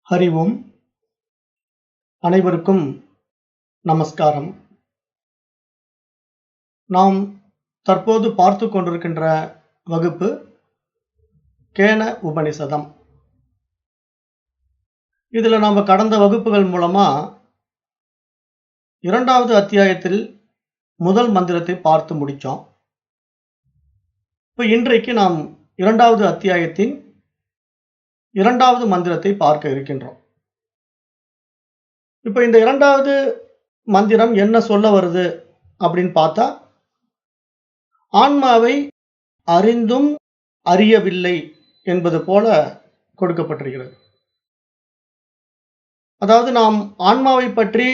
ஹரி ஓம். அனைவருக்கும் நமஸ்காரம். நாம் தற்போது பார்த்து கொண்டிருக்கின்ற வகுப்பு கேன உபனிஷதம். இதுல நாம கடந்த வகுப்புகள் மூலமா இரண்டாவது அத்தியாயத்தில் முதல் மந்திரத்தை பார்த்து முடிச்சோம். இப்ப இன்றைக்கு நாம் இரண்டாவது அத்தியாயத்தின் இரண்டாவது மந்திரத்தை பார்க்க இருக்கின்றோம். இப்ப இந்த இரண்டாவது மந்திரம் என்ன சொல்ல வருது அப்படின்னு பார்த்தா, ஆன்மாவை அறிந்தும் அறியவில்லை என்பது போல கொடுக்கப்பட்டிருக்கிறது. அதாவது நாம் ஆன்மாவை பற்றி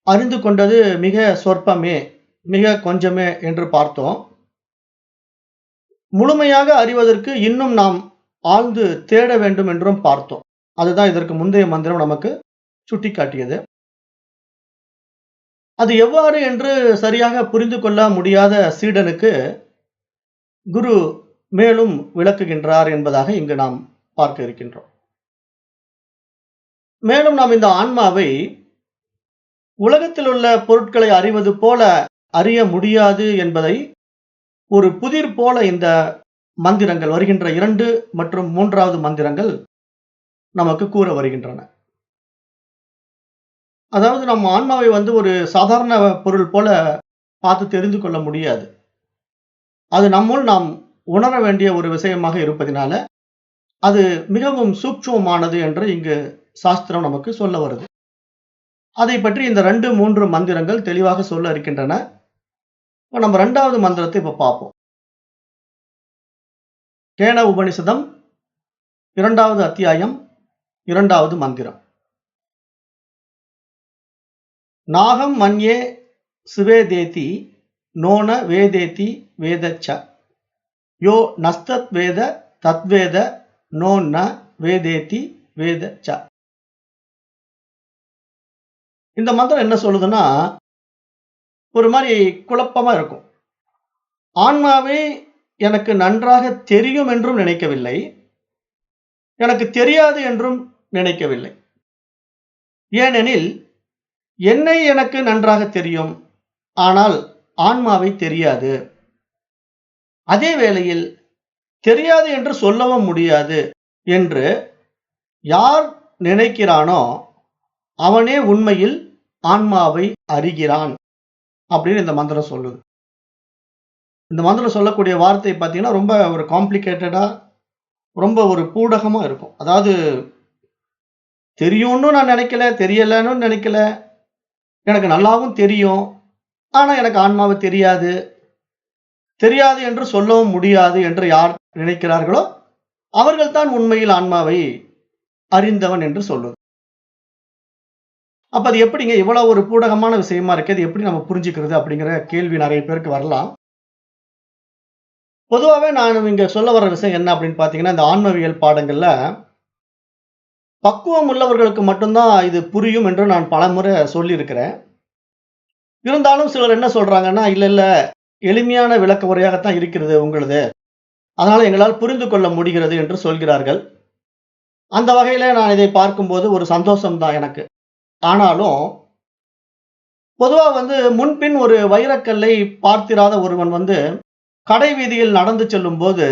அறிந்து கொண்டது மிக சொற்பமே, மிக கொஞ்சமே என்று பார்த்தோம். முழுமையாக அறிவதற்கு இன்னும் நாம் ஆழ்ந்து தேட வேண்டும் என்றும் பார்த்தோம். அதுதான் இதற்கு முந்தைய மந்திரம் நமக்கு சுட்டிக்காட்டியது. அது எவ்வாறு என்று சரியாக புரிந்து கொள்ள முடியாத சீடனுக்கு குரு மேலும் விளக்குகின்றார் என்பதாக இங்கு நாம் பார்க்க இருக்கின்றோம். மேலும் நாம் இந்த ஆன்மாவை உலகத்தில் உள்ள பொருட்களை அறிவது போல அறிய முடியாது என்பதை ஒரு புதிர் போல இந்த மந்திரங்கள் வருகின்ற 2 மற்றும் 3வது மந்திரங்கள் நமக்கு கூற வருகின்றன. அதாவது நம்ம ஆன்மாவை ஒரு சாதாரண பொருள் போல பார்த்து தெரிந்து கொள்ள முடியாது. அது நம்முள் நாம் உணர வேண்டிய ஒரு விஷயமாக இருப்பதினால அது மிகவும் சூட்சுமமானது என்று இங்கு சாஸ்திரம் நமக்கு சொல்ல வருது. அதை பற்றி இந்த 2, 3 மந்திரங்கள் தெளிவாக சொல்ல இருக்கின்றன. நம்ம 2வது மந்திரத்தை இப்ப பார்ப்போம். கேன உபனிஷதம் 2வது அத்தியாயம் 2வது மந்திரம். நாகம் மன்யே சுவேதேதி நோன வேதேதி வேதச்ச யோ நஸ்தத் வேத தத்வேத நோன்ன வேதேதி வேதச்ச. இந்த மந்திரம் என்ன சொல்லுதுன்னா, ஒரு மாதிரி குழப்பமா இருக்கும். ஆன்மாவை எனக்கு நன்றாக தெரியும் என்றும் நினைக்கவில்லை, எனக்கு தெரியாது என்றும் நினைக்கவில்லை. ஏனெனில் என்னை எனக்கு நன்றாக தெரியும், ஆனால் ஆன்மாவை தெரியாது. அதே வேளையில் தெரியாது என்று சொல்லவும் முடியாது என்று யார் நினைக்கிறானோ அவனே உண்மையில் ஆன்மாவை அறிகிறான் அப்படின்னு இந்த மந்திரம் சொல்லுது. இந்த மந்திரம் சொல்லக்கூடிய வார்த்தை பார்த்தீங்கன்னா ரொம்ப ஒரு காம்ப்ளிகேட்டடா, ரொம்ப ஒரு பூடகமா இருக்கும். அதாவது தெரியும்னு நான் நினைக்கல, தெரியலன்னு நினைக்கல, எனக்கு நல்லாவும் தெரியும், ஆனா எனக்கு ஆன்மாவை தெரியாது, தெரியாது என்று சொல்லவும் முடியாது என்று யார் நினைக்கிறார்களோ அவர்கள் தான் உண்மையில் ஆன்மாவை அறிந்தவன் என்று சொல்லுது. அப்ப அது எப்படிங்க இவ்வளவு ஒரு பூடகமான விஷயமா இருக்கு, அது எப்படி நம்ம புரிஞ்சுக்கிறது அப்படிங்கிற கேள்வி நிறைய பேருக்கு வரலாம். பொதுவாகவே நான் இங்க சொல்ல வர விஷயம் என்ன அப்படின்னு பாத்தீங்கன்னா, இந்த ஆன்மவியல் பாடங்கள்ல பக்குவம் உள்ளவர்களுக்கு மட்டும்தான் இது புரியும் என்று நான் பலமுறை சொல்லி இருக்கிறேன். இருந்தாலும் சிலர் என்ன சொல்றாங்கன்னா, இல்ல எளிமையான விளக்க உரையாகத்தான் இருக்கிறது உங்களது, அதனால எங்களால் புரிந்து கொள்ள முடிகிறது என்று சொல்கிறார்கள். அந்த வகையில நான் இதை பார்க்கும்போது ஒரு சந்தோஷம் தான் எனக்கு. ஆனாலும் பொதுவா முன்பின் ஒரு வைரக்கல்லை பார்த்திராத ஒருவன் கடை வீதியில் நடந்து செல்லும் போது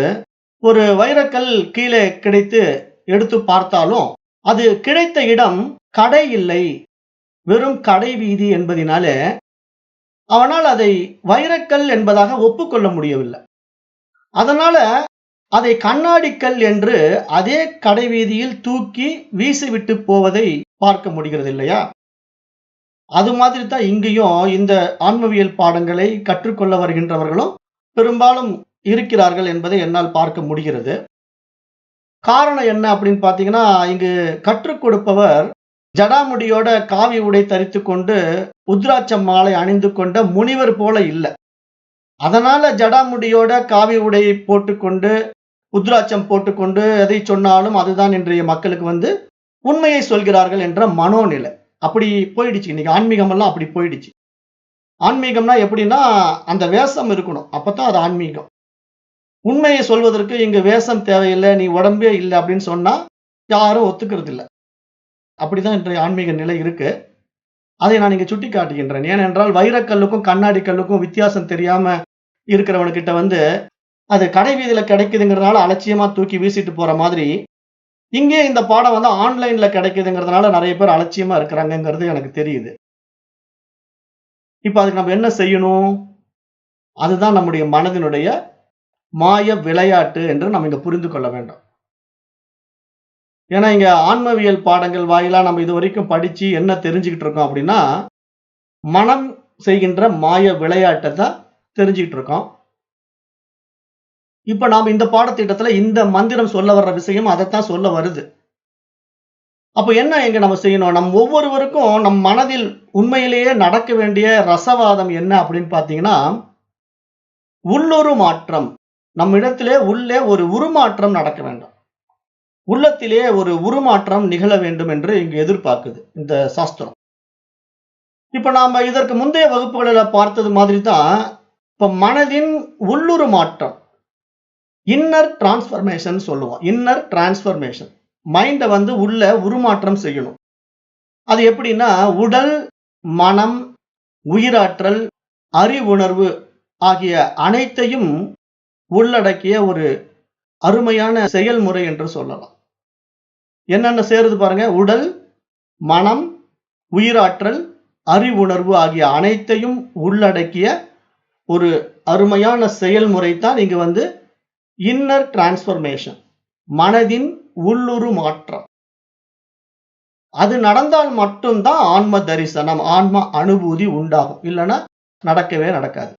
ஒரு வைரக்கல் கீழே கிடைத்து எடுத்து பார்த்தாலும் அது கிடைத்த இடம் கடை இல்லை, வெறும் கடை வீதி என்பதினாலே அவனால் அதை வைரக்கல் என்பதாக ஒப்புக்கொள்ள முடியவில்லை. அதனால அதை கண்ணாடிக்கல் என்று அதே கடை வீதியில் தூக்கி வீசிவிட்டு போவதை பார்க்க முடிகிறது இல்லையா? அது மாதிரி தான் இங்கேயும் இந்த ஆன்மவியல் பாடங்களை கற்றுக்கொள்ள வருகின்றவர்களும் பெரும்பாலும் இருக்கிறார்கள் என்பதை என்னால் பார்க்க முடிகிறது. காரணம் என்ன அப்படின்னு பாத்தீங்கன்னா, இங்கு கற்றுக் கொடுப்பவர் ஜடாமுடியோட காவி உடை தரித்து கொண்டு உத்ராட்சம் மாலை அணிந்து கொண்ட முனிவர் போல இல்லை. அதனால ஜடாமுடியோட காவி உடையை போட்டுக்கொண்டு உத்ராட்சம் போட்டுக்கொண்டு எதை சொன்னாலும் அதுதான் இன்றைய மக்களுக்கு உண்மையை சொல்கிறார்கள் என்ற மனோநிலை அப்படி போயிடுச்சு. இன்னைக்கு ஆன்மீகம் எல்லாம் அப்படி போயிடுச்சு. ஆன்மீகம்னா எப்படின்னா, அந்த வேஷம் இருக்கணும், அப்பதான் அது ஆன்மீகம். உண்மையை சொல்வதற்கு இங்கு வேஷம் தேவையில்லை, நீ உடம்பே இல்லை அப்படின்னு சொன்னா யாரும் ஒத்துக்கிறது இல்லை. அப்படிதான் இன்றைய ஆன்மீக நிலை இருக்கு. அதை நான் இங்க சுட்டி காட்டுகின்றேன். ஏனென்றால் வைரக்கல்லுக்கும் கண்ணாடி கல்லுக்கும் வித்தியாசம் தெரியாம இருக்கிறவனுக்கிட்ட வந்து அது கடை வீதியில கிடைக்குதுங்கிறதுனால அலட்சியமா தூக்கி வீசிட்டு போற மாதிரி, இங்கே இந்த பாடம் வந்து ஆன்லைன்ல கிடைக்குதுங்கிறதுனால நிறைய பேர் அலட்சியமா இருக்கிறாங்கங்கிறது எனக்கு தெரியுது. இப்ப அதுக்கு நம்ம என்ன செய்யணும்? அதுதான் நம்முடைய மனதினுடைய மாய விளையாட்டு என்று நம்ம இங்க புரிந்து கொள்ள வேண்டும். ஏன்னா இங்க ஆன்மவியல் பாடங்கள் வாயிலா நம்ம இதுவரைக்கும் படிச்சு என்ன தெரிஞ்சுக்கிட்டு இருக்கோம் அப்படின்னா, மனம் செய்கின்ற மாய விளையாட்டை தான் தெரிஞ்சுக்கிட்டு இருக்கோம். இப்ப நாம இந்த பாடத்திட்டத்துல இந்த மந்திரம் சொல்ல வர்ற விஷயம் அதைத்தான் சொல்ல வருது. அப்ப என்ன இங்க நம்ம செய்யணும்? நம் ஒவ்வொருவருக்கும் நம் மனதில் உண்மையிலேயே நடக்க வேண்டிய ரசவாதம் என்ன அப்படின்னு பாத்தீங்கன்னா, உள்ளொரு மாற்றம். நம்மிடத்திலே உள்ளே ஒரு உருமாற்றம் நடக்க வேண்டும். உள்ளத்திலே ஒரு உருமாற்றம் நிகழ வேண்டும் என்று இங்கு எதிர்பார்க்குது இந்த சாஸ்திரம். இப்ப நாம இதற்கு முந்தைய வகுப்புகளில பார்த்தது மாதிரி தான், இப்ப மனதின் உள்ளுரு மாற்றம், இன்னர் டிரான்ஸ்ஃபர்மேஷன் சொல்லுவோம். Inner transformation. மைண்ட வந்து உள்ள உருமாற்றம் செய்யணும். அது எப்படின்னா, உடல், மனம், உயிராற்றல், அறிவுணர்வு ஆகிய அனைத்தையும் உள்ளடக்கிய ஒரு அருமையான செயல்முறை என்று சொல்லலாம். என்னென்ன சேருது பாருங்க. உடல், மனம், உயிராற்றல், அறிவுணர்வு ஆகிய அனைத்தையும் உள்ளடக்கிய ஒரு அருமையான செயல்முறை தான் இங்கு வந்து இன்னர் டிரான்ஸ்ஃபர்மேஷன், மனதின் உள்ளுரு மாற்றம். அது நடந்தால் மட்டும்தான் ஆன்ம தரிசனம், ஆன்ம அனுபூதி உண்டாகும். இல்லைன்னா நடக்கவே நடக்காது.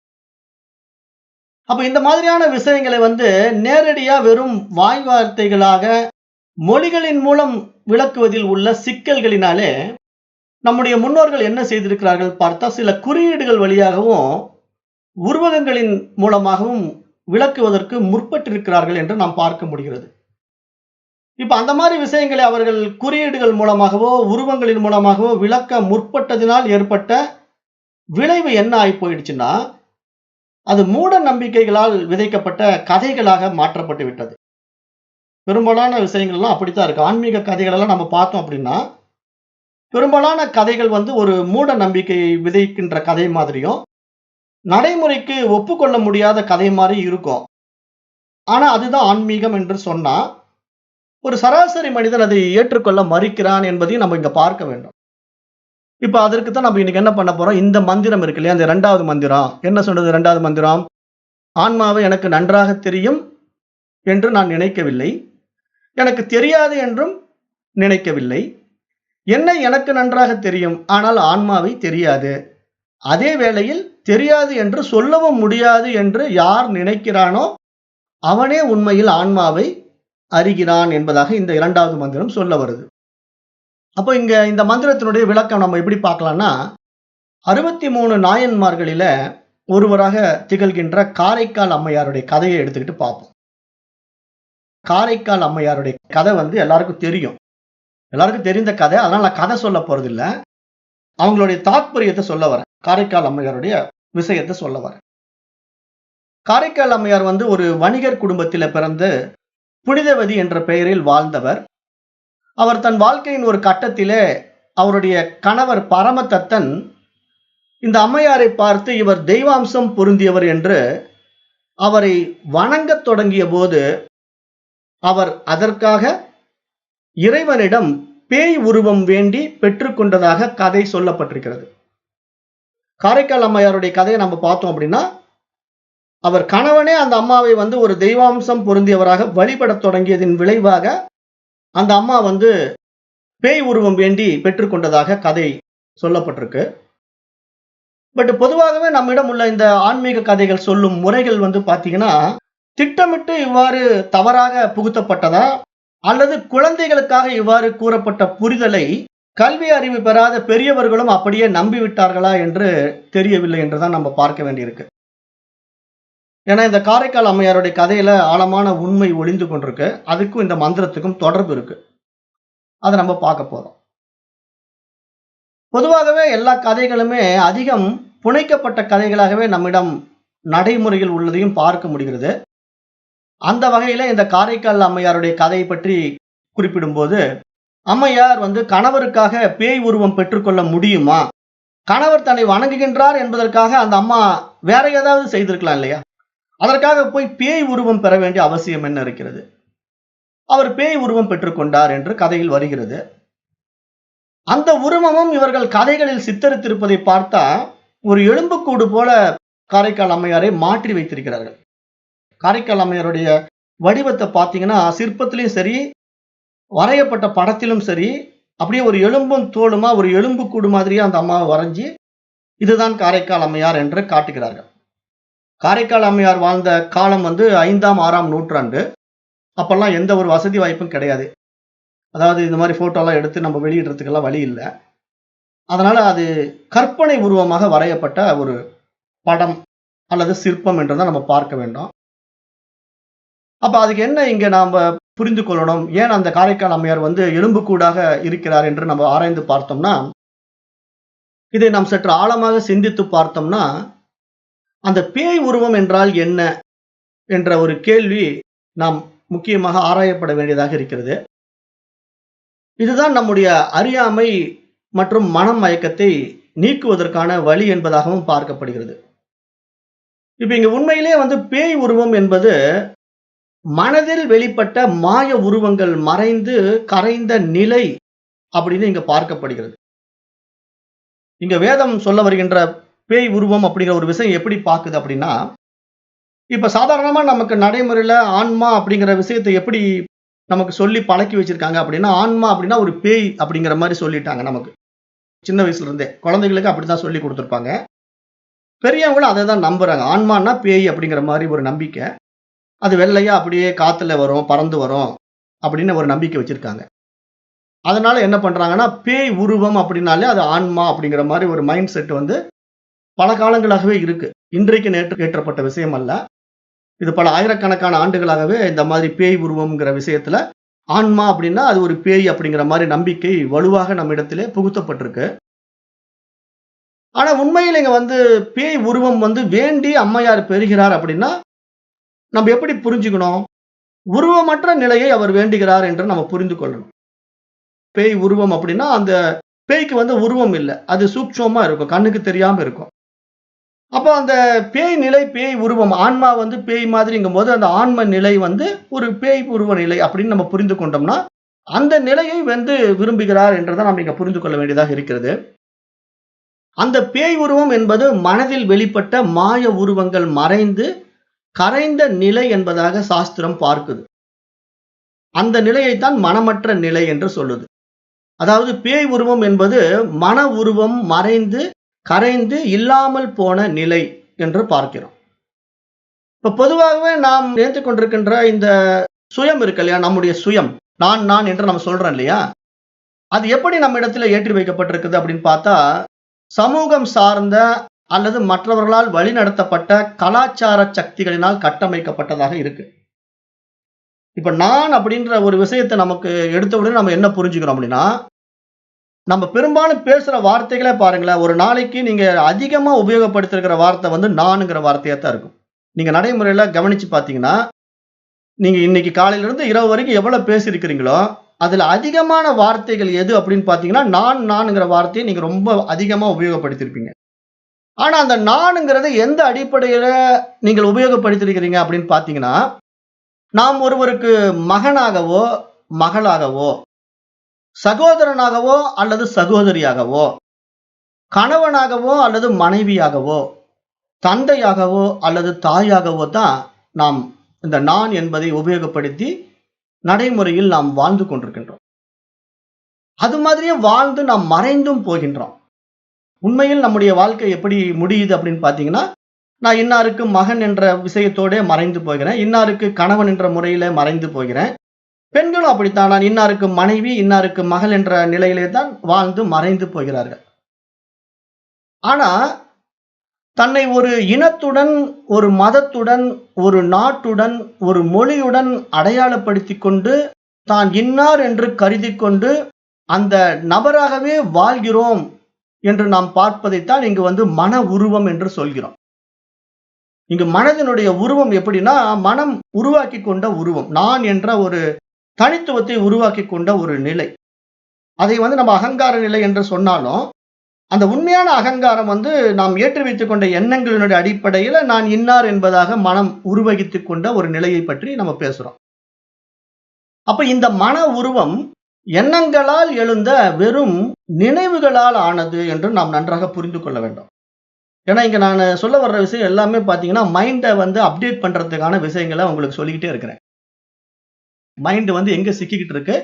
அப்ப இந்த மாதிரியான விஷயங்களை வந்து நேரடியா வெறும் வாய் வார்த்தைகளாக மொழிகளின் மூலம் விளக்குவதில் உள்ள சிக்கல்களினாலே நம்முடைய முன்னோர்கள் என்ன செய்திருக்கிறார்கள் பார்த்தா, சில குறியீடுகள் வழியாகவும் உருவகங்களின் மூலமாகவும் விளக்குவதற்கு முற்பட்டிருக்கிறார்கள் என்று நாம் பார்க்க முடிகிறது. இப்ப அந்த மாதிரி விஷயங்களை அவர்கள் குறியீடுகள் மூலமாகவோ உருவங்களின் மூலமாகவோ விளக்க முற்பட்டதினால் ஏற்பட்ட விளைவு என்ன ஆகி போயிடுச்சுன்னா, அது மூட நம்பிக்கைகளால் விதைக்கப்பட்ட கதைகளாக மாற்றப்பட்டு விட்டது. பெரும்பாலான விஷயங்கள்லாம் அப்படித்தான் இருக்கு. ஆன்மீக கதைகள் எல்லாம் நம்ம பார்த்தோம் அப்படின்னா, பெரும்பாலான கதைகள் வந்து ஒரு மூட நம்பிக்கையை விதைக்கின்ற கதை மாதிரியும், நடைமுறைக்கு ஒப்புக்கொள்ள முடியாத கதை மாதிரி இருக்கும். ஆனா அதுதான் ஆன்மீகம் என்று சொன்னா, ஒரு சராசரி மனிதன் அதை ஏற்றுக்கொள்ள மறுக்கிறான் என்பதையும் நம்ம இங்க பார்க்க வேண்டும். இப்ப அதற்கு தான் நம்ம இன்னைக்கு என்ன பண்ண போறோம்? இந்த மந்திரம் இருக்கு இல்லையா? இந்த 2வது மந்திரம் என்ன சொல்றது? 2வது மந்திரம், ஆன்மாவை எனக்கு நன்றாக தெரியும் என்று நான் நினைக்கவில்லை, எனக்கு தெரியாது என்றும் நினைக்கவில்லை. என்னை எனக்கு நன்றாக தெரியும், ஆனால் ஆன்மாவை தெரியாது. அதே வேளையில் தெரியாது என்று சொல்லவும் முடியாது என்று யார் நினைக்கிறானோ அவனே உண்மையில் ஆன்மாவை அறிகிறான் என்பதாக இந்த 2வது மந்திரம் சொல்ல வருது. அப்போ இங்க இந்த மந்திரத்தினுடைய விளக்கம் நம்ம எப்படி பார்க்கலாம்னா, 63 நாயன்மார்களில ஒருவராக திகழ்கின்ற காரைக்கால் அம்மையாருடைய கதையை எடுத்துக்கிட்டு பார்ப்போம். காரைக்கால் அம்மையாருடைய கதை வந்து எல்லாருக்கும் தெரியும். எல்லாருக்கும் தெரிந்த கதை. அதனால நான் கதை சொல்ல போறதில்லை. அவங்களுடைய தாத்பரியத்தை சொல்ல வரேன். காரைக்கால் அம்மையாருடைய விஷயத்தை சொல்ல வரேன். காரைக்கால் அம்மையார் வந்து ஒரு வணிகர் குடும்பத்தில பிறந்து புனிதவதி என்ற பெயரில் வாழ்ந்தவர். அவர் தன் வாழ்க்கையின் ஒரு கட்டத்திலே அவருடைய கணவர் பரமதத்தன் இந்த அம்மையாரை பார்த்து இவர் தெய்வாம்சம் பொருந்தியவர் என்று அவரை வணங்கத் தொடங்கிய போது, அவர் அதற்காக இறைவனிடம் பேய் உருவம் வேண்டி பெற்றுக்கொண்டதாக கதை சொல்லப்பட்டிருக்கிறது. காரைக்கால் அம்மையாருடைய கதையை நம்ம பார்த்தோம் அப்படின்னா, அவர் கணவனே அந்த அம்மாவை வந்து ஒரு தெய்வாம்சம் பொருந்தியவராக வழிபடத் தொடங்கியதின் விளைவாக அந்த அம்மா வந்து பேய் உருவம் வேண்டி பெற்றுக்கொண்டதாக கதை சொல்லப்பட்டிருக்கு. பட் பொதுவாகவே நம்மிடம் உள்ள இந்த ஆன்மீக கதைகள் சொல்லும் முறைகள் வந்து பாத்தீங்கன்னா, திட்டமிட்டு இவ்வாறு தவறாக புகுத்தப்பட்டதா அல்லது குழந்தைகளுக்காக இவ்வாறு கூறப்பட்ட புரிதலை கல்வி அறிவு பெறாத பெரியவர்களும் அப்படியே நம்பிவிட்டார்களா என்று தெரியவில்லை என்றுதான் நம்ம பார்க்க வேண்டியிருக்கு. ஏன்னா இந்த காரைக்கால் அம்மையாருடைய கதையில ஆழமான உண்மை ஒளிந்து கொண்டிருக்கு. அதுக்கும் இந்த மந்திரத்துக்கும் தொடர்பு இருக்கு. அதை நம்ம பார்க்க போறோம். பொதுவாகவே எல்லா கதைகளுமே அதிகம் புனைக்கப்பட்ட கதைகளாகவே நம்மிடம் நடைமுறையில் உள்ளதையும் பார்க்க முடிகிறது. அந்த வகையில இந்த காரைக்கால் அம்மையாருடைய கதையை பற்றி குறிப்பிடும்போது, அம்மையார் கணவருக்காக பேய் உருவம் பெற்றுக்கொள்ள முடியுமா? கணவர் தன்னை வணங்குகின்றார் என்பதற்காக அந்த அம்மா வேற ஏதாவது செய்திருக்கலாம் இல்லையா? அதற்காக போய் பேய் உருவம் பெற வேண்டிய அவசியம் என்ன இருக்கிறது? அவர் பேய் உருவம் பெற்றுக்கொண்டார் என்று கதையில் வருகிறது. அந்த உருவமும் இவர்கள் கதைகளில் சித்தரித்திருப்பதை பார்த்தா ஒரு எலும்புக்கூடு போல காரைக்கால் அம்மையாரை மாற்றி வைத்திருக்கிறார்கள். காரைக்கால் அம்மையாருடைய வடிவத்தை பார்த்தீங்கன்னா சிற்பத்திலும் சரி, வரையப்பட்ட படத்திலும் சரி, அப்படியே ஒரு எலும்பும் தோலுமா ஒரு எலும்புக்கூடு மாதிரியே அந்த அம்மாவை வரைஞ்சி இதுதான் காரைக்கால் அம்மையார் என்று காட்டுகிறார்கள். காரைக்கால் அம்மையார் வாழ்ந்த காலம் 5ஆம் 6ஆம் நூற்றாண்டு. அப்பெல்லாம் எந்த ஒரு வசதி வாய்ப்பும் கிடையாது. அதாவது இந்த மாதிரி போட்டோலாம் எடுத்து நம்ம வெளியிடுறதுக்கெல்லாம் வழி இல்லை. அதனால அது கற்பனை உருவமாக வரையப்பட்ட ஒரு படம் அல்லது சிற்பம் என்றுதான் நம்ம பார்க்க வேண்டும். அப்ப அதுக்கு என்ன இங்க நாம புரிந்து கொள்ளணும்? ஏன் அந்த காரைக்கால் அம்மையார் எலும்புக்கூடாக இருக்கிறார் என்று நம்ம ஆராய்ந்து பார்த்தோம்னா, இதை நாம் சற்று ஆழமாக சிந்தித்து பார்த்தோம்னா, அந்த பேய் உருவம் என்றால் என்ன என்ற ஒரு கேள்வி நாம் முக்கியமாக ஆராயப்பட வேண்டியதாக இருக்கிறது. இதுதான் நம்முடைய அறியாமை மற்றும் மனமயக்கத்தை நீக்குவதற்கான வழி என்பதாகவும் பார்க்கப்படுகிறது. இப்ப இங்க உண்மையிலே பேய் உருவம் என்பது மனதில் வெளிப்பட்ட மாய உருவங்கள் மறைந்து கரைந்த நிலை அப்படின்னு இங்க பார்க்கப்படுகிறது. இங்க வேதம் சொல்ல வருகின்ற பேய் உருவம் அப்படிங்கிற ஒரு விஷயம் எப்படி பார்க்குது அப்படின்னா, இப்ப சாதாரணமா நமக்கு நடைமுறையில ஆன்மா அப்படிங்கிற விஷயத்தை எப்படி நமக்கு சொல்லி பழக்கி வச்சிருக்காங்க அப்படின்னா, ஆன்மா அப்படின்னா ஒரு பேய் அப்படிங்கிற மாதிரி சொல்லிட்டாங்க நமக்கு. சின்ன வயசுல இருந்தே குழந்தைகளுக்கு அப்படித்தான் சொல்லி கொடுத்துருப்பாங்க. பெரியவங்களும் அதை தான் நம்புறாங்க. ஆன்மான்னா பேய் அப்படிங்கிற மாதிரி ஒரு நம்பிக்கை. அது வெள்ளையா அப்படியே காத்துல வரும், பறந்து வரும் அப்படின்னு ஒரு நம்பிக்கை வச்சிருக்காங்க. அதனால என்ன பண்றாங்கன்னா, பேய் உருவம் அப்படின்னாலே அது ஆன்மா அப்படிங்கிற மாதிரி ஒரு மைண்ட் செட் பல காலங்களாகவே இருக்கு. இன்றைக்கு நேற்று ஏற்றப்பட்ட விஷயம் அல்ல. இது பல ஆயிரக்கணக்கான ஆண்டுகளாகவே இந்த மாதிரி பேய் உருவம்ங்கிற விஷயத்துல ஆன்மா அப்படின்னா அது ஒரு பேய் அப்படிங்கிற மாதிரி நம்பிக்கை வலுவாக நம்மிடத்திலே புகுத்தப்பட்டிருக்கு. ஆனா உண்மையில் இங்க பேய் உருவம் வேண்டி அம்மையார் பெறுகிறார் அப்படின்னா நம்ம எப்படி புரிஞ்சுக்கணும்? உருவமற்ற நிலையை அவர் வேண்டுகிறார் என்று நம்ம புரிந்து கொள்ளணும். பேய் உருவம் அப்படின்னா அந்த பேய்க்கு உருவம் இல்லை, அது சூட்சமா இருக்கும், கண்ணுக்கு தெரியாம இருக்கும். அப்போ அந்த பேய் நிலை, பேய் உருவம், ஆன்மா பேய் மாதிரிங்கும் போது அந்த ஆன்ம நிலை ஒரு பேய் உருவ நிலை அப்படின்னு நம்ம புரிந்து கொண்டோம்னா அந்த நிலையை விரும்புகிறார் என்றுதான் நம்ம இங்க புரிந்து கொள்ள வேண்டியதாக இருக்கிறது. அந்த பேய் உருவம் என்பது மனதில் வெளிப்பட்ட மாய உருவங்கள் மறைந்து கரைந்த நிலை என்பதாக சாஸ்திரம் பார்க்குது. அந்த நிலையைத்தான் மனமற்ற நிலை என்று சொல்லுது. அதாவது பேய் உருவம் என்பது மன உருவம் மறைந்து கரைந்து இல்லாமல் போன நிலை என்று பார்க்கிறோம். இப்ப பொதுவாகவே நாம் நினைத்துக் கொண்டிருக்கின்ற இந்த சுயம் இருக்கு இல்லையா, நம்முடைய சுயம், நான் என்று நம்ம சொல்றோம் இல்லையா, அது எப்படி நம்ம இடத்துல ஏற்றி வைக்கப்பட்டிருக்குது அப்படின்னு பார்த்தா, சமூகம் சார்ந்த அல்லது மற்றவர்களால் வழிநடத்தப்பட்ட கலாச்சார சக்திகளினால் கட்டமைக்கப்பட்டதாக இருக்கு. இப்ப நான் அப்படின்ற ஒரு விஷயத்தை நமக்கு எடுத்த உடனே நம்ம என்ன புரிஞ்சுக்கிறோம் அப்படின்னா, நம்ம பெரும்பாலும் பேசுற வார்த்தைகளே பாருங்களேன், ஒரு நாளைக்கு நீங்க அதிகமா உபயோகப்படுத்திருக்கிற வார்த்தை நான்ங்கிற வார்த்தையா தான் இருக்கும். நீங்க நடைமுறையில கவனிச்சு பார்த்தீங்கன்னா, நீங்க இன்னைக்கு காலையில இருந்து இரவு வரைக்கும் எவ்வளவு பேசியிருக்கிறீங்களோ அதுல அதிகமான வார்த்தைகள் எது அப்படின்னு பார்த்தீங்கன்னா, நான்ங்கிற வார்த்தையை நீங்க ரொம்ப அதிகமா உபயோகப்படுத்திருப்பீங்க. ஆனா அந்த நான்ங்கிறத எந்த அடிப்படையில நீங்கள் உபயோகப்படுத்திருக்கிறீங்க அப்படின்னு பார்த்தீங்கன்னா, நாம் ஒருவருக்கு மகனாகவோ மகளாகவோ சகோதரனாகவோ அல்லது சகோதரியாகவோ கணவனாகவோ அல்லது மனைவியாகவோ தந்தையாகவோ அல்லது தாயாகவோ தான் நாம் இந்த நான் என்பதை உபயோகப்படுத்தி நடைமுறையில் நாம் வாழ்ந்து கொண்டிருக்கின்றோம். அது மாதிரியே வாழ்ந்து நாம் மறைந்தும் போகின்றோம். உண்மையில் நம்முடைய வாழ்க்கை எப்படி முடியுது அப்படின்னு பார்த்தீங்கன்னா, நான் இன்னாருக்கு மகன் என்ற விஷயத்தோட மறைந்து போகிறேன், இன்னாருக்கு கணவன் என்ற முறையில மறைந்து போகிறேன். பெண்களும் அப்படித்தான், நான் இன்னாருக்கு மனைவி இன்னாருக்கு மகள் என்ற நிலையிலே தான் வாழ்ந்து மறைந்து போகிறார்கள். ஆனா தன்னை ஒரு இனத்துடன், ஒரு மதத்துடன், ஒரு நாட்டுடன், ஒரு மொழியுடன் அடையாளப்படுத்திக் கொண்டு தான் இன்னார் என்று கருதி கொண்டு அந்த நபராகவே வாழ்கிறோம் என்று நாம் பார்ப்பதைத்தான் இங்கு மன உருவம் என்று சொல்கிறோம். இங்கு மனதினுடைய உருவம் எப்படின்னா, மனம் உருவாக்கி கொண்ட உருவம், நான் என்ற ஒரு தனித்துவத்தை உருவாக்கி கொண்ட ஒரு நிலை. அதை நம்ம அகங்கார நிலை என்று சொன்னாலும், அந்த உண்மையான அகங்காரம் நாம் ஏற்றி வைத்துக் கொண்ட எண்ணங்களினுடைய அடிப்படையில நான் இன்னார் என்பதாக மனம் உருவகித்துக் கொண்ட ஒரு நிலையை பற்றி நம்ம பேசுறோம். அப்ப இந்த மன உருவம் எண்ணங்களால் எழுந்த வெறும் நினைவுகளால் ஆனது என்று நாம் நன்றாக புரிந்து கொள்ள வேண்டும். ஏன்னா இங்க நான் சொல்ல வர்ற விஷயம் எல்லாமே பாத்தீங்கன்னா மைண்டை அப்டேட் பண்றதுக்கான விஷயங்களை உங்களுக்கு சொல்லிக்கிட்டே இருக்கிறேன். மைண்ட் எங்க சிக்கிக்கிட்டு இருக்கு,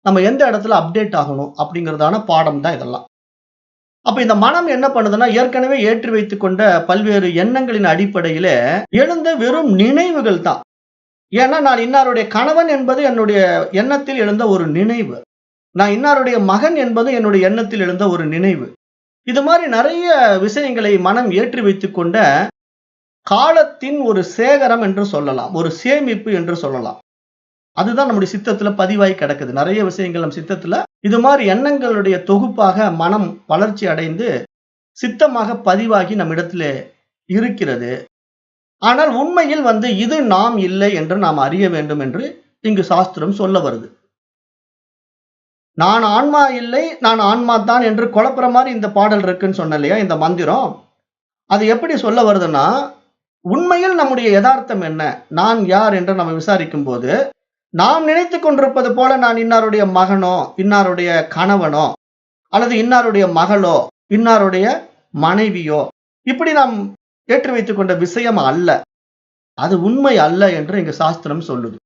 நம்ம எந்த இடத்துல அப்டேட் ஆகணும் அப்படிங்கிறதான பாடம் தான் இதெல்லாம். அப்ப இந்த மனம் என்ன பண்ணுதுன்னா, ஏற்கனவே ஏற்றி வைத்துக் கொண்ட பல்வேறு எண்ணங்களின் அடிப்படையில எழுந்த வெறும் நினைவுகள் தான். ஏன்னா நான் இன்னாருடைய கணவன் என்பது என்னுடைய எண்ணத்தில் எழுந்த ஒரு நினைவு. நான் இன்னாருடைய மகன் என்பது என்னுடைய எண்ணத்தில் எழுந்த ஒரு நினைவு. இது மாதிரி நிறைய விஷயங்களை மனம் ஏற்றி வைத்துக் கொண்ட காலத்தின் ஒரு சேகரம் என்று சொல்லலாம், ஒரு சேமிப்பு என்று சொல்லலாம். அதுதான் நம்முடைய சித்தத்துல பதிவாய் கிடக்குது. நிறைய விஷயங்கள் நம் சித்தத்துல இது மாதிரி எண்ணங்களுடைய தொகுப்பாக மனம் வளர்ச்சி அடைந்து சித்தமாக பதிவாகி நம்மிடத்துல இருக்கிறது. ஆனால் உண்மையில் இது நாம் இல்லை என்று நாம் அறிய வேண்டும் என்று இங்கு சாஸ்திரம் சொல்ல வருது. நான் ஆன்மா இல்லை, நான் ஆன்மா தான் என்று குழப்புற மாதிரி இந்த பாடல் இருக்குன்னு சொன்ன இல்லையா, இந்த மந்திரம். அது எப்படி சொல்ல வருதுன்னா, உண்மையில் நம்முடைய யதார்த்தம் என்ன, நான் யார் என்று நம்ம விசாரிக்கும் போது, நாம் நினைத்துக் கொண்டிருப்பது போல நான் இன்னாருடைய மகனோ, இன்னாருடைய கணவனோ, அல்லது இன்னாருடைய மகளோ, இன்னாருடைய மனைவியோ, இப்படி நாம் ஏற்றி வைத்துக் கொண்ட விஷயம் அல்ல. அது உண்மை அல்ல என்று இங்கு சாஸ்திரம் சொல்லுது.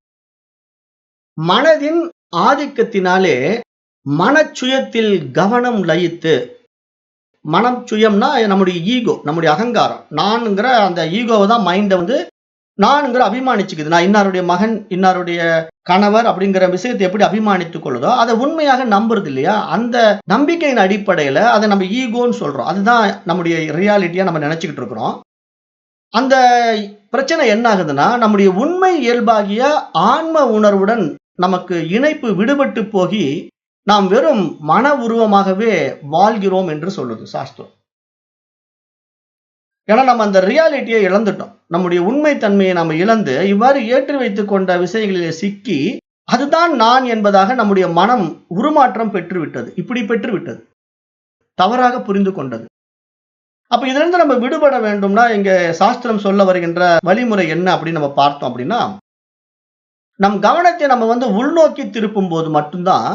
மனதின் ஆதிக்கத்தினாலே மனச்சுயத்தில் கவனம் லயித்து, மனம் சுயம்னா நம்முடைய ஈகோ, நம்முடைய அகங்காரம், நான்ங்கிற அந்த ஈகோவை தான் மைண்டை நான்ங்கிற அபிமானிச்சுக்குது. நான் இன்னாருடைய மகன், இன்னாருடைய கணவர் அப்படிங்கிற விஷயத்தை எப்படி அபிமானித்துக் கொள்ளுதோ அதை உண்மையாக நம்புறது இல்லையா, அந்த நம்பிக்கையின் அடிப்படையில அதை நம்ம ஈகோன்னு சொல்றோம். அதுதான் நம்முடைய ரியாலிட்டியா நம்ம நினைச்சுக்கிட்டு இருக்கிறோம். அந்த பிரச்சனை என்ன ஆகுதுன்னா, நம்முடைய உண்மை இயல்பாகிய ஆன்ம உணர்வுடன் நமக்கு இணைப்பு விடுபட்டு போகி நாம் வெறும் மன உருவமாகவே வாழ்கிறோம் என்று சொல்லுது சாஸ்திரம். ஏன்னா நம்ம அந்த ரியாலிட்டியை இழந்துட்டோம். நம்முடைய உண்மை தன்மையை நம்ம இழந்து இவ்வாறு ஏற்றி வைத்துக் கொண்ட விஷயங்களிலே சிக்கி அதுதான் நான் என்பதாக நம்முடைய மனம் உருமாற்றம் பெற்றுவிட்டது. இப்படி பெற்றுவிட்டது, தவறாக புரிந்து கொண்டது. அப்ப இதுல இருந்து நம்ம விடுபட வேண்டும்னா இங்க சாஸ்திரம் சொல்ல வருகின்ற வழிமுறை என்ன அப்படின்னு நம்ம பார்த்தோம் அப்படின்னா, நம் கவனத்தை நம்ம உள்நோக்கி திருப்பும் போது மட்டும்தான்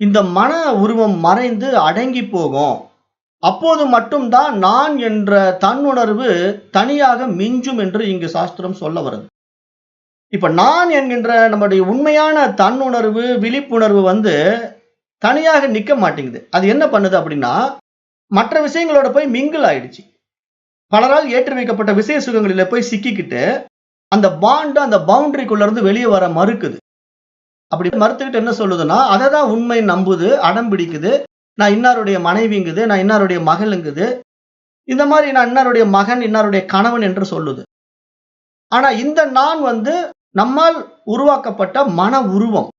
இந்த மன உருவம் மறைந்து அடங்கி போகும். அப்போது மட்டும்தான் நான் என்ற தன்னுணர்வு தனியாக மிஞ்சும் என்று இங்கு சாஸ்திரம் சொல்ல வருது. இப்ப நான் என்கின்ற நம்முடைய உண்மையான தன்னுணர்வு, விழிப்புணர்வு தனியாக நிக்க மாட்டேங்குது. அது என்ன பண்ணுது அப்படின்னா, மற்ற விஷயங்களோட போய் மிங்கிள் ஆயிடுச்சு. பலரால் ஏற்றி வைக்கப்பட்ட விஷய சுகங்களில போய் சிக்கிக்கிட்டு அந்த பாண்ட், அந்த பவுண்டரிக்குள்ள இருந்து வெளியே வர மறுக்குது. அப்படி மறுத்துக்கிட்டு என்ன சொல்லுதுன்னா, அதை தான் உண்மை நம்புது, அடம் பிடிக்குது. நான் இன்னாருடைய மனைவிங்குது, நான் இன்னாருடைய மகளுங்குது, இந்த மாதிரி நான் இன்னாருடைய மகன், இன்னாருடைய கணவன் என்று சொல்லுது. ஆனா இந்த நான் நம்மால் உருவாக்கப்பட்ட மன உருவம்.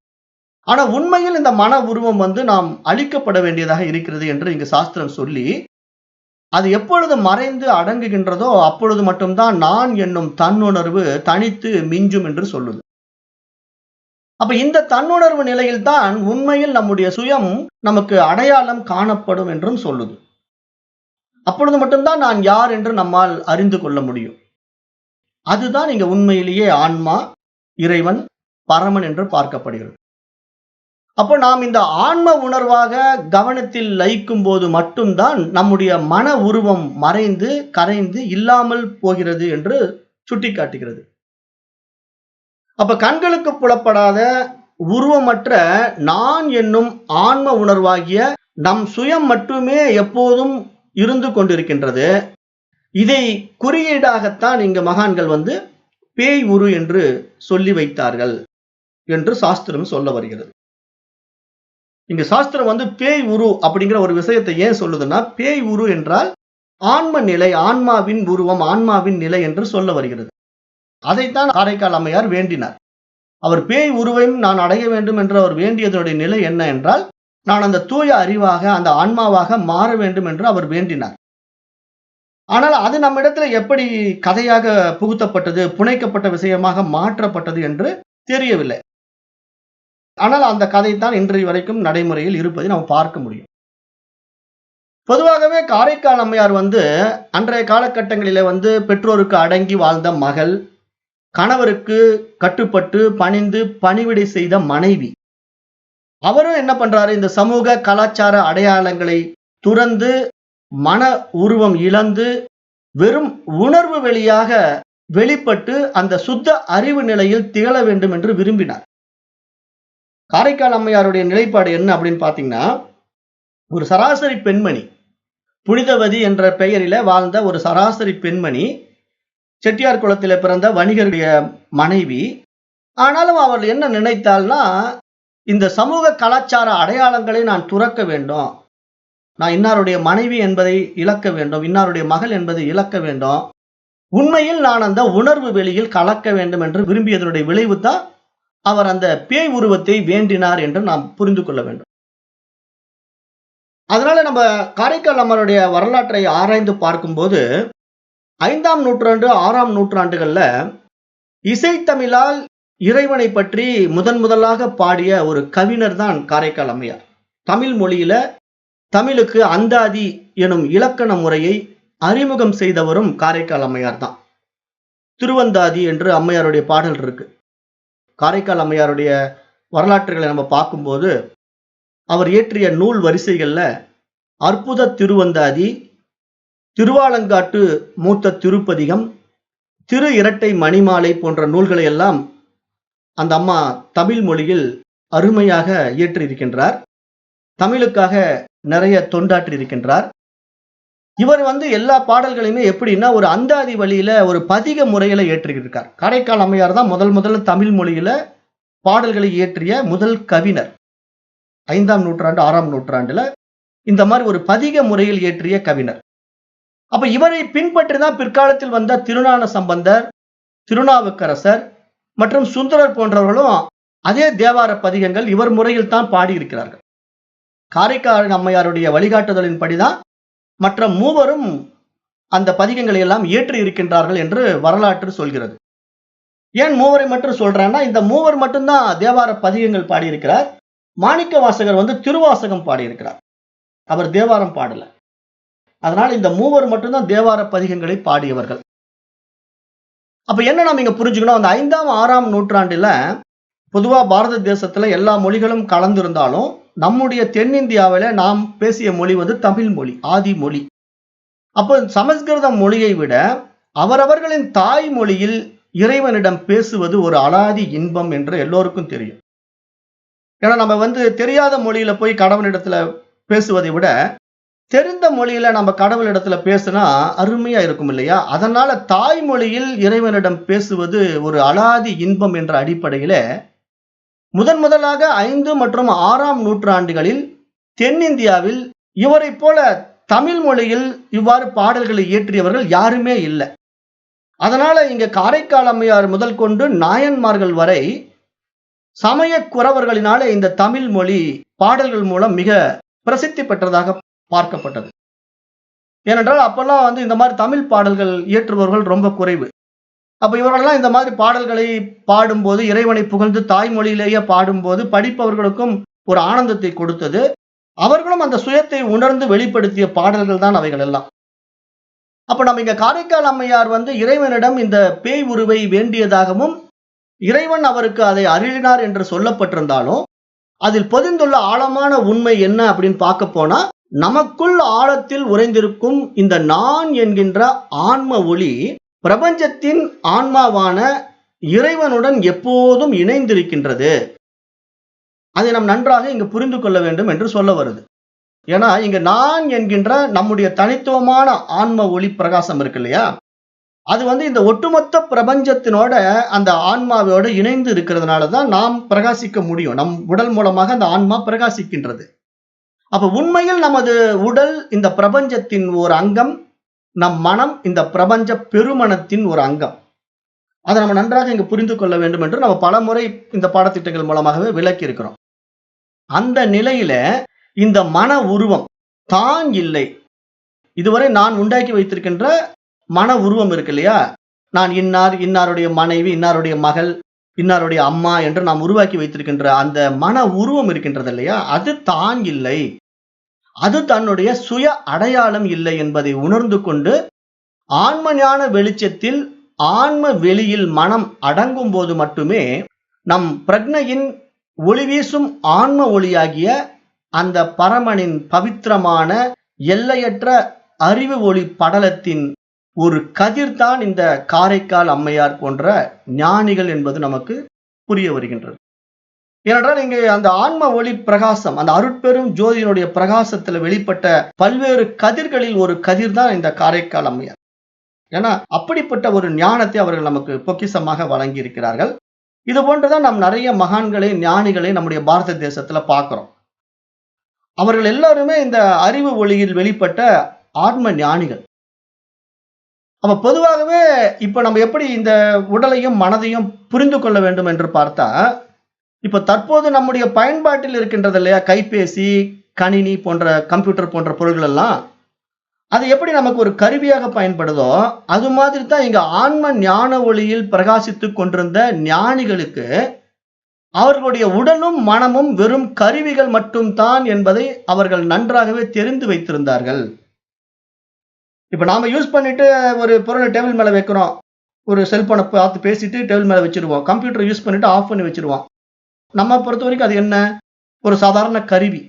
ஆனா உண்மையில் இந்த மன உருவம் நாம் அழிக்கப்பட வேண்டியதாக இருக்கிறது என்று இங்கு சாஸ்திரம் சொல்லி, அது எப்பொழுது மறைந்து அடங்குகின்றதோ அப்பொழுது மட்டும்தான் நான் என்னும் தன்னுணர்வு தனித்து மிஞ்சும் என்று சொல்லுது. அப்ப இந்த தன்னுணர்வு நிலையில் தான் உண்மையில் நம்முடைய சுயம் நமக்கு அடையாளம் காணப்படும் என்றும் சொல்லுது. அப்பொழுது மட்டும்தான் நான் யார் என்று நம்மால் அறிந்து கொள்ள முடியும். அதுதான் இங்க உண்மையிலேயே ஆன்மா, இறைவன், பரமன் என்று பார்க்கப்படுகிறது. அப்போ நாம் இந்த ஆன்ம உணர்வாக கவனத்தில் லயிக்கும் போது மட்டும்தான் நம்முடைய மன உருவம் மறைந்து கரைந்து இல்லாமல் போகிறது என்று சுட்டிக்காட்டுகிறது. அப்ப கண்களுக்கு புலப்படாத உருவமற்ற நான் என்னும் ஆன்ம உணர்வாகிய நம் சுயம் மட்டுமே எப்போதும் இருந்து கொண்டிருக்கின்றது. இதை குறியீடாகத்தான் இங்க மகான்கள் பேய் உரு என்று சொல்லி வைத்தார்கள் என்று சாஸ்திரம் சொல்ல வருகிறது. இங்க சாஸ்திரம் பேய் உரு அப்படிங்கிற ஒரு விஷயத்தை ஏன் சொல்லுதுன்னா, பேய் உரு என்றால் ஆன்ம நிலை, ஆன்மாவின் உருவம், ஆன்மாவின் நிலை என்று சொல்ல வருகிறது. அதைத்தான் காரைக்கால் அம்மையார் வேண்டினார். அவர் பேய் உருவையும் நான் அடைய வேண்டும் என்று அவர் வேண்டியதனுடைய நிலை என்ன என்றால், நான் அந்த தூய அறிவாக, அந்த ஆன்மாவாக மாற வேண்டும் என்று அவர் வேண்டினார். ஆனால் அது நம்மிடத்துல எப்படி கதையாக புகுத்தப்பட்டது, புனைக்கப்பட்ட விஷயமாக மாற்றப்பட்டது என்று தெரியவில்லை. ஆனால் அந்த கதை தான் இன்றைய வரைக்கும் நடைமுறையில் இருப்பதை நாம் பார்க்க முடியும். பொதுவாகவே காரைக்கால் அம்மையார் அன்றைய காலகட்டங்களிலே பெற்றோருக்கு அடங்கி வாழ்ந்த மகள், கணவருக்கு கட்டுப்பட்டு பணிந்து பணிவிடை செய்த மனைவி. அவரும் என்ன பண்றாரு, இந்த சமூக கலாச்சார அடையாளங்களை துறந்து மன உருவம் இழந்து வெறும் உணர்வு வெளியாக வெளிப்பட்டு அந்த சுத்த அறிவு நிலையில் திகழ வேண்டும் என்று விரும்பினார். காரைக்கால் அம்மையாருடைய நிலைப்பாடு என்ன அப்படின்னு பாத்தீங்கன்னா, ஒரு சராசரி பெண்மணி, புனிதவதி என்ற பெயரில வாழ்ந்த ஒரு சராசரி பெண்மணி, செட்டியார் குலத்தில பிறந்த வணிகருடைய மனைவி. ஆனாலும் அவள் என்ன நினைத்தாள்னா, இந்த சமூக கலாச்சார அடையாளங்களை நான் துறக்க வேண்டும், நான் இன்னாருடைய மனைவி என்பதை இழக்க வேண்டும், இன்னாருடைய மகள் என்பதை இழக்க வேண்டும், உண்மையில் நான் அந்த உணர்வு வெளியில் கலக்க வேண்டும் என்று விரும்பியதனுடைய விளைவு தான் அவர் அந்த பேய் உருவத்தை வேண்டினார் என்று நாம் புரிந்து கொள்ள வேண்டும். அதனால நம்ம காரைக்கால் அம்மாருடைய வரலாற்றை ஆராய்ந்து பார்க்கும்போது 5ஆம் நூற்றாண்டு 6ஆம் நூற்றாண்டுகள்ல இசைத்தமிழால் இறைவனை பற்றி முதலாக பாடிய ஒரு கவிஞர் தான் காரைக்கால் அம்மையார். தமிழ் மொழியில தமிழுக்கு அந்தாதி எனும் இலக்கண முறையை அறிமுகம் செய்தவரும் காரைக்கால் அம்மையார் தான். திருவந்தாதி என்று அம்மையாருடைய பாடல் இருக்கு. காரைக்கால் அம்மையாருடைய வரலாற்றுகளை நம்ம பார்க்கும்போது அவர் இயற்றிய நூல் வரிசைகள்ல அற்புத திருவந்தாதி, திருவாலங்காட்டு மூத்த திருப்பதிகம், திரு இரட்டை மணிமாலை போன்ற நூல்களை எல்லாம் அந்த அம்மா தமிழ் மொழியில் அருமையாக இயற்றியிருக்கின்றார். தமிழுக்காக நிறைய தொண்டாற்றி இருக்கின்றார். இவர் எல்லா பாடல்களையுமே எப்படின்னா ஒரு அந்தாதி வழியில ஒரு பதிக முறையில இயற்றியிருக்கார். காரைக்கால் அம்மையார் தான் முதல்ல தமிழ் மொழியில பாடல்களை இயற்றிய முதல் கவிஞர். 5ஆம் நூற்றாண்டு 6ஆம் நூற்றாண்டுல இந்த மாதிரி ஒரு பதிக முறையில் இயற்றிய கவிஞர். அப்ப இவரை பின்பற்றி தான் பிற்காலத்தில் வந்த திருஞான சம்பந்தர், திருநாவுக்கரசர் மற்றும் சுந்தரர் போன்றவர்களும் அதே தேவார பதிகங்கள் இவர் முறையில் தான் பாடியிருக்கிறார்கள். காரைக்கால் அம்மையாருடைய வழிகாட்டுதலின் படிதான் மற்ற மூவரும் அந்த பதிகங்களை எல்லாம் இயற்றி இருக்கின்றார்கள் என்று வரலாற்று சொல்கிறது. ஏன் மூவரை மட்டும் சொல்றேன்னா, இந்த மூவர் மட்டும்தான் தேவார பதிகங்கள் பாடியிருக்கிறார். மாணிக்க வாசகர் திருவாசகம் பாடியிருக்கிறார், அவர் தேவாரம் பாடல. அதனால இந்த மூவர் மட்டும்தான் தேவார பதிகங்களை பாடியவர்கள். அப்ப என்ன நாம இங்க புரிஞ்சுக்கணும், அந்த 5ஆம் 6ஆம் நூற்றாண்டுல பொதுவா பாரத தேசத்துல எல்லா மொழிகளும் கலந்திருந்தாலும் நம்முடைய தென்னிந்தியாவில நாம் பேசிய மொழி தமிழ் மொழி, ஆதி மொழி. அப்போ சமஸ்கிருத மொழியை விட அவரவர்களின் தாய் மொழியில் இறைவனிடம் பேசுவது ஒரு அலாதி இன்பம் என்று எல்லோருக்கும் தெரியும். ஏன்னா நம்ம தெரியாத மொழியில போய் கடவுளிடத்துல பேசுவதை விட தெரிந்த மொழியில நம்ம கடவுளிடத்துல பேசினா அருமையா இருக்கும் இல்லையா? அதனால தாய்மொழியில் இறைவனிடம் பேசுவது ஒரு அலாதி இன்பம் என்ற அடிப்படையில முதலாக 5 மற்றும் 6ஆம் நூற்றாண்டுகளில் தென்னிந்தியாவில் இவரை போல தமிழ் மொழியில் இவ்வாறு பாடல்களை இயற்றியவர்கள் யாருமே இல்லை. அதனால இங்க காரைக்கால் அம்மையார் முதல் கொண்டு நாயன்மார்கள் வரை சமய குறவர்களினாலே இந்த தமிழ் மொழி பாடல்கள் மூலம் மிக பிரசித்தி பெற்றதாக பார்க்கப்பட்டது. ஏனென்றால் அப்பெல்லாம் இந்த மாதிரி தமிழ் பாடல்கள் இயற்றுபவர்கள் ரொம்ப குறைவு. அப்ப இவர்களெல்லாம் இந்த மாதிரி பாடல்களை பாடும்போது, இறைவனை புகழ்ந்து தாய்மொழியிலேயே பாடும்போது படிப்பவர்களுக்கும் ஒரு ஆனந்தத்தை கொடுத்தது. அவர்களும் அந்த சுயத்தை உணர்ந்து வெளிப்படுத்திய பாடல்கள் தான் அவைகள் எல்லாம். அப்ப நம்ம இங்க காரைக்கால் அம்மையார் இறைவனிடம் இந்த பேய் உருவை வேண்டியதாகவும் இறைவன் அவருக்கு அதை அருளினார் என்று சொல்லப்பட்டிருந்தாலும் அதில் பொதிந்துள்ள ஆழமான உண்மை என்ன அப்படின்னு பார்க்க போனா, நமக்குள் ஆழத்தில் உறைந்திருக்கும் இந்த நான் என்கின்ற ஆன்ம ஒளி பிரபஞ்சத்தின் ஆன்மாவான இறைவனுடன் எப்போதும் இணைந்திருக்கின்றது. அதை நாம் நன்றாக இங்கு புரிந்து கொள்ள வேண்டும் என்று சொல்ல வருது. ஏன்னா இங்க நான் என்கின்ற நம்முடைய தனித்துவமான ஆன்ம ஒளி பிரகாசம் இருக்கு இல்லையா, அது இந்த ஒட்டுமொத்த பிரபஞ்சத்தினோட அந்த ஆன்மாவோட இணைந்து இருக்கிறதுனாலதான் நாம் பிரகாசிக்க முடியும். நம் உடல் மூலமாக அந்த ஆன்மா பிரகாசிக்கின்றது. அப்ப உண்மையில் நமது உடல் இந்த பிரபஞ்சத்தின் ஒரு அங்கம், நம் மனம் இந்த பிரபஞ்ச பெருமனத்தின் ஒரு அங்கம். அதை நம்ம நன்றாக இங்கு புரிந்து கொள்ள வேண்டும் என்று நம்ம பல முறை இந்த பாடத்திட்டங்கள் மூலமாகவே விளக்கி இருக்கிறோம். அந்த நிலையில இந்த மன உருவம் தான் இல்லை. இதுவரை நான் உண்டாக்கி வைத்திருக்கின்ற மன உருவம் இருக்கு இல்லையா, நான் இன்னார், இன்னாருடைய மனைவி, இன்னாருடைய மகள், இன்னாருடைய அம்மா என்று நாம் உருவாக்கி வைத்திருக்கின்ற அந்த மன உருவம் இருக்கின்றது இல்லையா, அது தான் இல்லை. அது தன்னுடைய சுய அடையாளம் இல்லை என்பதை உணர்ந்து கொண்டு ஆன்ம ஞான வெளிச்சத்தில் ஆன்ம வெளியில் மனம் அடங்கும் போது மட்டுமே நம் பிரக்ஞையின் ஒளி வீசும் ஆன்ம ஒளியாகிய அந்த பரமனின் பவித்திரமான எல்லையற்ற அறிவு ஒளி படலத்தின் ஒரு கதிர்தான் இந்த காரைக்கால் அம்மையார் போன்ற ஞானிகள் என்பது நமக்கு புரிய வருகின்றது. ஏனென்றால் இங்கே அந்த ஆன்ம ஒளி பிரகாசம், அந்த அருட்பெரும் ஜோதியினுடைய பிரகாசத்தில் வெளிப்பட்ட பல்வேறு கதிர்களில் ஒரு கதிர் தான் இந்த காரைக்கால் அம்மையார். ஏன்னா அப்படிப்பட்ட ஒரு ஞானத்தை அவர்கள் நமக்கு பொக்கிஷமாக வழங்கி இருக்கிறார்கள். இது போன்றுதான் நாம் நிறைய மகான்களை, ஞானிகளை நம்முடைய பாரத தேசத்துல பார்க்கிறோம். அவர்கள் எல்லாருமே இந்த அறிவு ஒளியில் வெளிப்பட்ட ஆத்ம ஞானிகள். அப்ப பொதுவாகவே இப்ப நம்ம எப்படி இந்த உடலையும் மனதையும் புரிந்து கொள்ள வேண்டும் என்று பார்த்தா, இப்ப தற்போது நம்முடைய பயன்பாட்டில் இருக்கின்றது இல்லையா, கைபேசி, கணினி போன்ற கம்ப்யூட்டர் போன்ற பொருள்கள் எல்லாம், அது எப்படி நமக்கு ஒரு கருவியாக பயன்படுதோ அது மாதிரி தான் இங்க ஆன்ம ஞான ஒளியில் பிரகாசித்துக் கொண்டிருந்த ஞானிகளுக்கு அவர்களுடைய உடலும் மனமும் வெறும் கருவிகள் மட்டும் தான் என்பதை அவர்கள் நன்றாகவே தெரிந்து வைத்திருந்தார்கள். இப்ப நாம யூஸ் பண்ணிட்டு ஒரு பொருளை டேபிள் மேல வைக்கிறோம், ஒரு செல்போனை பார்த்து பேசிட்டு டேபிள் மேல வச்சிருவோம், கம்ப்யூட்டர் யூஸ் பண்ணிட்டு ஆஃப் பண்ணி வச்சிருவோம். நம்ம பொறுத்த வரைக்கும் அது என்ன, ஒரு சாதாரண கருவி,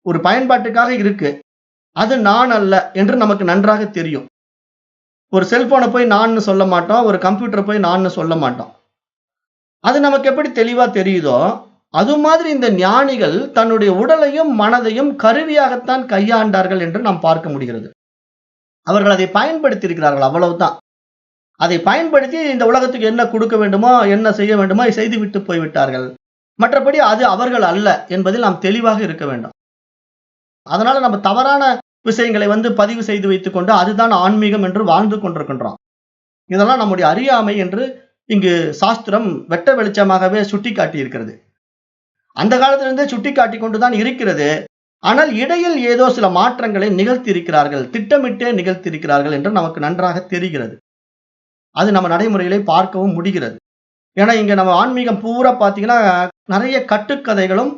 ஒரு பயன்பாட்டுக்காக இருக்கு, அது நான் அல்ல என்று நமக்கு நன்றாக தெரியும். ஒரு செல்போனை போய் நான் சொல்ல மாட்டோம், ஒரு கம்ப்யூட்டரை போய் நான் சொல்ல மாட்டோம். அது நமக்கு எப்படி தெளிவா தெரியுதோ அது மாதிரி இந்த ஞானிகள் தன்னுடைய உடலையும் மனதையும் கருவியாகத்தான் கையாண்டார்கள் என்று நாம் பார்க்க முடிகிறது. அவர்கள் அதை பயன்படுத்தி இருக்கிறார்கள், அவ்வளவுதான். அதை பயன்படுத்தி இந்த உலகத்துக்கு என்ன கொடுக்க வேண்டுமோ, என்ன செய்ய வேண்டுமோ செய்து விட்டு போய்விட்டார்கள். மற்றபடி அது அவர்கள் அல்ல என்பதில் நாம் தெளிவாக இருக்க வேண்டும். அதனால நம்ம தவறான விஷயங்களை பதிவு செய்து வைத்துக் கொண்டு அதுதான் ஆன்மீகம் என்று வாழ்ந்து கொண்டிருக்கின்றோம். இதெல்லாம் நம்முடைய அறியாமை என்று இங்கு சாஸ்திரம் வெட்ட வெளிச்சமாகவே சுட்டி காட்டி இருக்கிறது. அந்த காலத்திலிருந்தே சுட்டி காட்டி கொண்டுதான் இருக்கிறது. ஆனால் இடையில் ஏதோ சில மாற்றங்களை நிகழ்த்தி இருக்கிறார்கள், திட்டமிட்டே நிகழ்த்தி இருக்கிறார்கள் என்று நமக்கு நன்றாக தெரிகிறது. அது நம்ம நடைமுறைகளை பார்க்கவும் முடிகிறது. ஏன்னா இங்க நம்ம ஆன்மீகம் பூரா பார்த்தீங்கன்னா நிறைய கட்டுக்கதைகளும்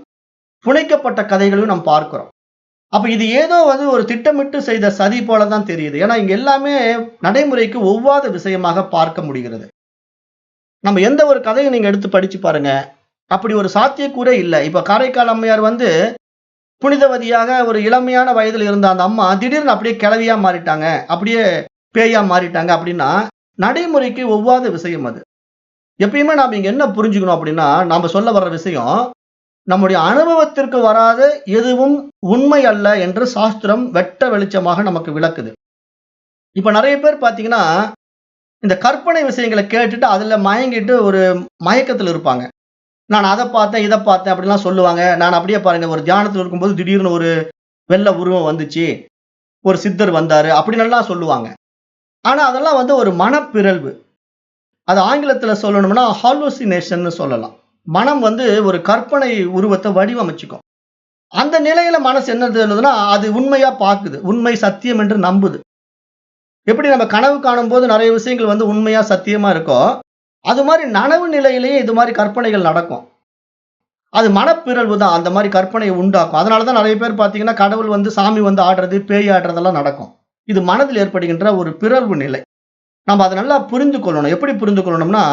புனைக்கப்பட்ட கதைகளும் நாம் பார்க்கிறோம். அப்ப இது ஏதோ ஒரு திட்டமிட்டு செய்த சதி போலதான் தெரியுது. ஏன்னா இங்க எல்லாமே நடைமுறைக்கு ஒவ்வாத விஷயமாக பார்க்க முடிகிறது. நம்ம எந்த ஒரு கதையை நீங்க எடுத்து படிச்சு பாருங்க, அப்படி ஒரு சாத்தியக்கூறே இல்லை. இப்ப காரைக்கால் அம்மையார் புனிதவதியாக ஒரு இளமையான வயதில் இருந்த அந்த அம்மா திடீர்னு அப்படியே கிளவியா மாறிட்டாங்க, அப்படியே பேயா மாறிட்டாங்க அப்படின்னா நடைமுறைக்கு ஒவ்வாத விஷயம் அது. எப்பயுமே நாம இங்க என்ன புரிஞ்சுக்கணும் அப்படின்னா, நாம சொல்ல வர்ற விஷயம் நம்முடைய அனுபவத்திற்கு வராத எதுவும் உண்மை அல்ல என்று சாஸ்திரம் வெட்ட வெளிச்சமாக நமக்கு விளக்குது. இப்ப நிறைய பேர் பாத்தீங்கன்னா இந்த கற்பனை விஷயங்களை கேட்டுட்டு அதுல மயங்கிட்டு ஒரு மயக்கத்தில் இருப்பாங்க. நான் அதை பார்த்தேன், இதை பார்த்தேன் அப்படிலாம் சொல்லுவாங்க. நான் அப்படியே பாருங்க, ஒரு தியானத்தில் இருக்கும்போது திடீர்னு ஒரு வெள்ளை உருவம் வந்துச்சு, ஒரு சித்தர் வந்தாரு அப்படின்னு சொல்லுவாங்க. ஆனா அதெல்லாம் ஒரு மனப்பிறழ்வு. அது ஆங்கிலத்துல சொல்லணும்னா ஹாலுசினேஷன் சொல்லலாம். மனம் ஒரு கற்பனை உருவத்தை வடிவமைச்சுக்கும். அந்த நிலையில மனசு என்ன சொல்லுதுன்னா அது உண்மையா பார்க்குது, உண்மை சத்தியம் என்று நம்புது. எப்படி நம்ம கனவு காணும் போது நிறைய விஷயங்கள் உண்மையா சத்தியமா இருக்கோ, அது மாதிரி நனவு நிலையிலேயே இது மாதிரி கற்பனைகள் நடக்கும். அது மனப்பிறழ்வு தான் அந்த மாதிரி கற்பனையை உண்டாக்கும். அதனாலதான் நிறைய பேர் பாத்தீங்கன்னா கடவுள் சாமி ஆடுறது, பேய் ஆடுறதெல்லாம் நடக்கும். இது மனதில் ஏற்படுகின்ற ஒரு பிறழ்வு நிலை. நம்ம அதை நல்லா புரிந்து கொள்ளணும். எப்படி புரிந்து கொள்ளணும்னா,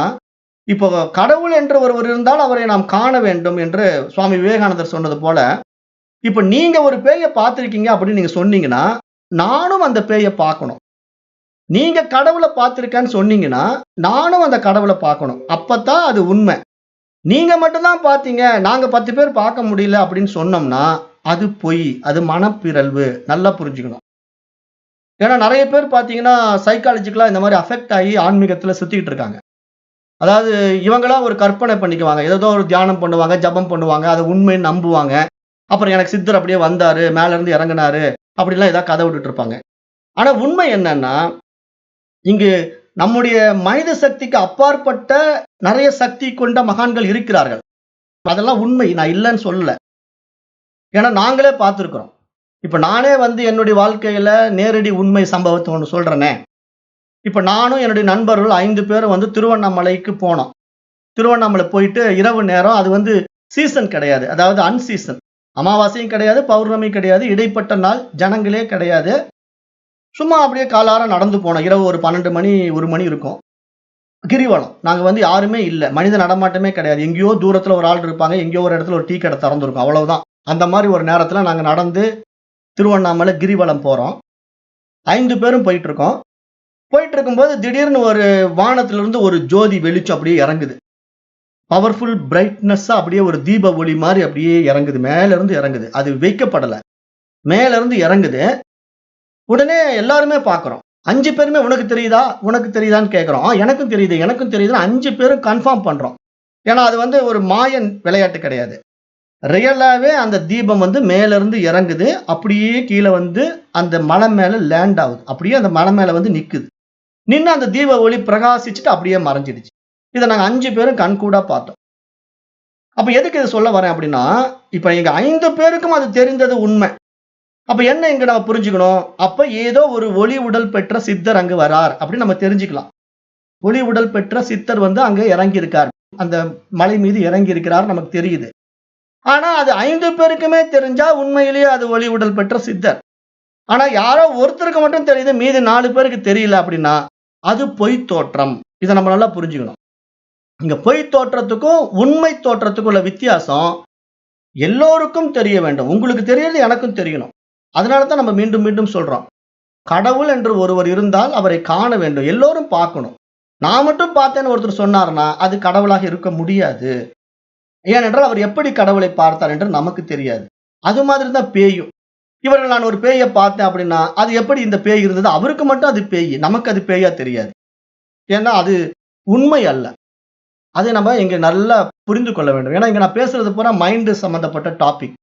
இப்போ கடவுள் என்று ஒருவர் இருந்தால் அவரை நாம் காண வேண்டும் என்று சுவாமி விவேகானந்தர் சொன்னது போல, இப்ப நீங்க ஒரு பேயை பார்த்திருக்கீங்க அப்படின்னு நீங்க சொன்னீங்கன்னா நானும் அந்த பேயை பார்க்கணும். நீங்க கடவுளை பார்த்திருக்கேன்னு சொன்னீங்கன்னா நானும் அந்த கடவுளை பார்க்கணும். அப்பதான் அது உண்மை. நீங்க மட்டும்தான் பார்த்தீங்க, நாங்க 10 பேர் பார்க்க முடியல அப்படின்னு சொன்னோம்னா அது பொய், அது மனப்பிறழ்வு. நல்லா புரிஞ்சுக்கணும். ஏன்னா நிறைய பேர் பார்த்தீங்கன்னா சைக்காலஜிக்கலா இந்த மாதிரி அஃபெக்ட் ஆகி ஆன்மீகத்துல சுத்திக்கிட்டு இருக்காங்க. அதாவது இவங்களா ஒரு கற்பனை பண்ணிக்குவாங்க, ஏதோ ஒரு தியானம் பண்ணுவாங்க, ஜபம் பண்ணுவாங்க, அதை உண்மைன்னு நம்புவாங்க. அப்புறம் எனக்கு சித்தர் அப்படியே வந்தாரு, மேல இருந்து இறங்கினாரு அப்படிலாம் ஏதாவது கதை விட்டுட்டு இருப்பாங்க. ஆனா உண்மை என்னன்னா, இங்கு நம்முடைய மனித சக்திக்கு அப்பாற்பட்ட நிறைய சக்தி கொண்ட மகான்கள் இருக்கிறார்கள். அதெல்லாம் உண்மை, நான் இல்லைன்னு சொல்லல. ஏன்னா நாங்களே பார்த்திருக்கிறோம். இப்ப நானே என்னுடைய வாழ்க்கையில நேரடி உண்மை சம்பவத்தை ஒன்று சொல்றேனே. இப்ப நானும் என்னுடைய நண்பர்கள் 5 பேரும் திருவண்ணாமலைக்கு போனோம். திருவண்ணாமலை போயிட்டு இரவு நேரம் அது வந்து சீசன் கிடையாது. அதாவது அன்சீசன். அமாவாசையும் கிடையாது, பௌர்ணமி கிடையாது. இடைப்பட்ட நாள் ஜனங்களே கிடையாது. சும்மா அப்படியே காலார நடந்து போனோம். இரவு ஒரு 12 மணி 1 மணி இருக்கும். கிரிவலம். நாங்க வந்து யாருமே இல்ல. மனித நடமாட்டமே கிடையாது. எங்கேயோ தூரத்துல ஒரு ஆள் இருப்பாங்க. எங்கேயோ ஒரு இடத்துல ஒரு டீ கடை திறந்திருக்கும். அவ்வளவுதான். அந்த மாதிரி ஒரு நேரத்துல நாங்க நடந்து திருவண்ணாமலை கிரிவலம் போறோம். 5 பேரும் போயிட்டு இருக்கோம். போயிட்டு இருக்கும்போது திடீர்னு ஒரு வானத்துல இருந்து ஒரு ஜோதி வெளிச்சம் அப்படியே இறங்குது. பவர்ஃபுல் பிரைட்னஸா அப்படியே ஒரு தீப ஒளி மாதிரி அப்படியே இறங்குது. மேல இருந்து இறங்குது. அது வைக்கப்படல. மேல இருந்து இறங்குது. உடனே எல்லாருமே பார்க்கிறோம். 5 பேருமே உனக்கு தெரியுதா? உனக்கு தெரியுதான்னு கேட்கிறோம். எனக்கும் தெரியுது, எனக்கும் தெரியுதுன்னு 5 பேரும் கன்ஃபார்ம் பண்றோம். ஏன்னா அது வந்து ஒரு மாயன் விளையாட்டு கிடையாது. ரியலாவே அந்த தீபம் வந்து மேல இருந்து இறங்குது. அப்படியே கீழே வந்து அந்த மலை மேல லேண்ட் ஆகுது. அப்படியே அந்த மலை மேல வந்து நிக்குது. நின்னு அந்த தீப ஒளி பிரகாசிச்சுட்டு அப்படியே மறைஞ்சிடுச்சு. இதை நாங்க 5 பேரும் கண்கூடா பார்த்தோம். அப்ப எதுக்கு இதை சொல்ல வரேன் அப்படின்னா, இப்ப எங்க 5 பேருக்கும் அது தெரிந்தது உண்மை. அப்ப என்ன இங்க நம்ம புரிஞ்சுக்கணும்? அப்ப ஏதோ ஒரு ஒளி உடல் பெற்ற சித்தர் அங்கு வரார் அப்படின்னு நம்ம தெரிஞ்சுக்கலாம். ஒளி உடல் பெற்ற சித்தர் வந்து அங்க இறங்கி இருக்கார். அந்த மலை மீது இறங்கி இருக்கிறார் நமக்கு தெரியுது. ஆனா அது 5 பேருக்குமே தெரிஞ்சா உண்மையிலேயே அது ஒளி உடல் பெற்ற சித்தர். ஆனா யாரோ ஒருத்தருக்கு மட்டும் தெரியுது, மீதி 4 பேருக்கு தெரியல அப்படின்னா அது பொய் தோற்றம். இதை நம்ம நல்லா புரிஞ்சுக்கணும். இங்க பொய் தோற்றத்துக்கும் உண்மை தோற்றத்துக்கும் உள்ள வித்தியாசம் எல்லோருக்கும் தெரிய வேண்டும். உங்களுக்கு தெரியறது எனக்கும் தெரியணும். அதனாலதான் நம்ம மீண்டும் மீண்டும் சொல்றோம். கடவுள் என்று ஒருவர் இருந்தால் அவரை காண வேண்டும். எல்லோரும் பார்க்கணும். நான் மட்டும் பார்த்தேன்னு ஒருத்தர் சொன்னார்னா அது கடவுளாக இருக்க முடியாது. ஏனென்றால் அவர் எப்படி கடவுளை பார்த்தார் என்று நமக்கு தெரியாது. அது மாதிரி தான் பேயும். இவர்கள் நான் ஒரு பேயை பார்த்தேன் அப்படின்னா அது எப்படி இந்த பேய் இருந்தது? அவருக்கு மட்டும் அது பேய், நமக்கு அது பேயா தெரியாது. ஏன்னா அது உண்மை அல்ல. அதை நம்ம இங்க நல்லா புரிந்து கொள்ள வேண்டும். ஏன்னா இங்க நான் பேசுறது பூரா மைண்ட் சம்பந்தப்பட்ட டாபிக்.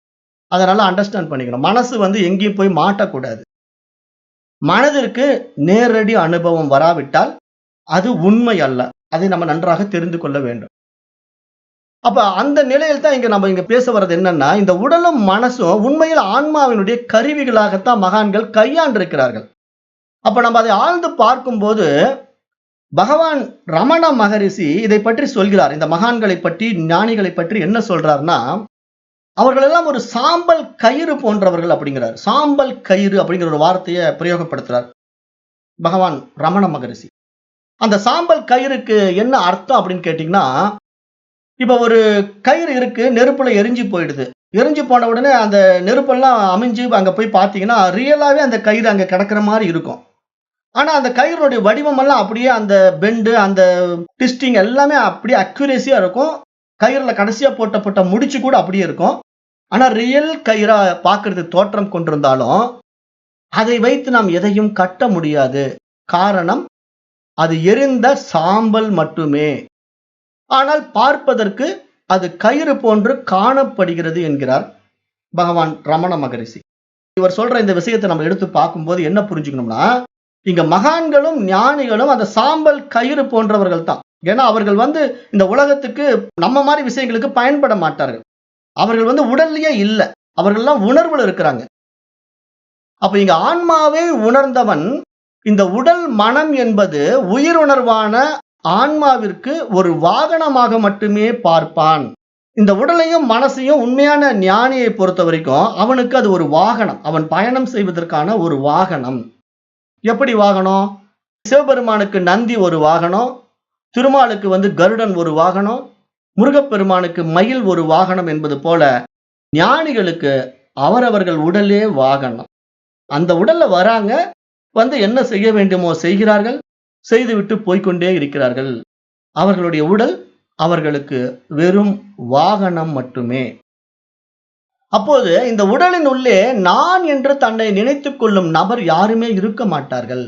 அதை நல்லா அண்டர்ஸ்டாண்ட் பண்ணிக்கணும். மனசு வந்து எங்கேயும் போய் மாட்டக்கூடாது. மனதிற்கு நேரடி அனுபவம் வராவிட்டால் அது உண்மை அல்ல. அதை நம்ம நன்றாக தெரிந்து கொள்ள வேண்டும். அப்ப அந்த நிலையில் தான் இங்க பேச வர்றது என்னன்னா, இந்த உடலும் மனசும் உண்மையில் ஆன்மாவினுடைய கருவிகளாகத்தான் மகான்கள் கையாண்டிருக்கிறார்கள். அப்ப நம்ம அதை ஆழ்ந்து பார்க்கும்போது பகவான் ரமண மகரிஷி இதை பற்றி சொல்கிறார். இந்த மகான்களை பற்றி, ஞானிகளை பற்றி என்ன சொல்றார்னா, அவர்கள் எல்லாம் ஒரு சாம்பல் கயிறு போன்றவர்கள் அப்படிங்கிறார். சாம்பல் கயிறு அப்படிங்கிற ஒரு வார்த்தையை பிரயோகப்படுத்துறார் பகவான் ரமண மகரிஷி. அந்த சாம்பல் கயிறுக்கு என்ன அர்த்தம் அப்படின்னு கேட்டீங்கன்னா, இப்ப ஒரு கயிறு இருக்கு, நெருப்புல எரிஞ்சு போயிடுது. எரிஞ்சு போன உடனே அந்த நெருப்பெல்லாம் அமைஞ்சு அங்க போய் பார்த்தீங்கன்னா ரியலாவே அந்த கயிறு அங்க கிடக்குற மாதிரி இருக்கும். ஆனா அந்த கயிறுடைய வடிவம் எல்லாம் அப்படியே அந்த பெண்டு, அந்த ட்விஸ்டிங் எல்லாமே அப்படியே அக்யூரேசியா இருக்கும். கயிறுல கடைசியா போட்ட முடிச்சு கூட அப்படியே இருக்கும். ஆனா ரியல் கயிறா பார்க்கிறது தோற்றம் கொண்டிருந்தாலும் அதை வைத்து நாம் எதையும் கட்ட முடியாது. காரணம் அது எரிந்த சாம்பல் மட்டுமே. ஆனால் பார்ப்பதற்கு அது கயிறு போன்று காணப்படுகிறது என்கிறார் பகவான் ரமண மகரிஷி. இவர் சொல்ற இந்த விஷயத்தை நம்ம எடுத்து பார்க்கும்போது என்ன புரிஞ்சுக்கணும்னா, இங்க மகான்களும் ஞானிகளும் அந்த சாம்பல் கயிறு போன்றவர்கள் தான். ஏன்னா அவர்கள் வந்து இந்த உலகத்துக்கு நம்ம மாதிரி விஷயங்களுக்கு பயன்பட மாட்டார்கள். அவர்கள் வந்து உடல்லயே இல்லை, அவர்கள்லாம் உணர்வுல இருக்கிறாங்க. அப்ப இங்க ஆன்மாவை உணர்ந்தவன் இந்த உடல் மனம் என்பது உயிருணர்வான ஆன்மாவிற்கு ஒரு வாகனமாக மட்டுமே பார்ப்பான். இந்த உடலையும் மனசையும் உண்மையான ஞானியை பொறுத்த வரைக்கும் அவனுக்கு அது ஒரு வாகனம். அவன் பயணம் செய்வதற்கான ஒரு வாகனம். எப்படி வாகனம்? சிவபெருமானுக்கு நந்தி ஒரு வாகனம், திருமாலுக்கு வந்து கருடன் ஒரு வாகனம், முருகப்பெருமானுக்கு மயில் ஒரு வாகனம் என்பது போல ஞானிகளுக்கு அவரவர்கள் உடலே வாகனம். அந்த உடல்ல வராங்க, வந்து என்ன செய்ய வேண்டுமோ செய்கிறார்கள், செய்துவிட்டு போய்கொண்டே இருக்கிறார்கள். அவர்களுடைய உடல் அவர்களுக்கு வெறும் வாகனம் மட்டுமே. அப்போது இந்த உடலின் உள்ளே நான் என்று தன்னை நினைத்துக் கொள்ளும் நபர் யாருமே இருக்க மாட்டார்கள்.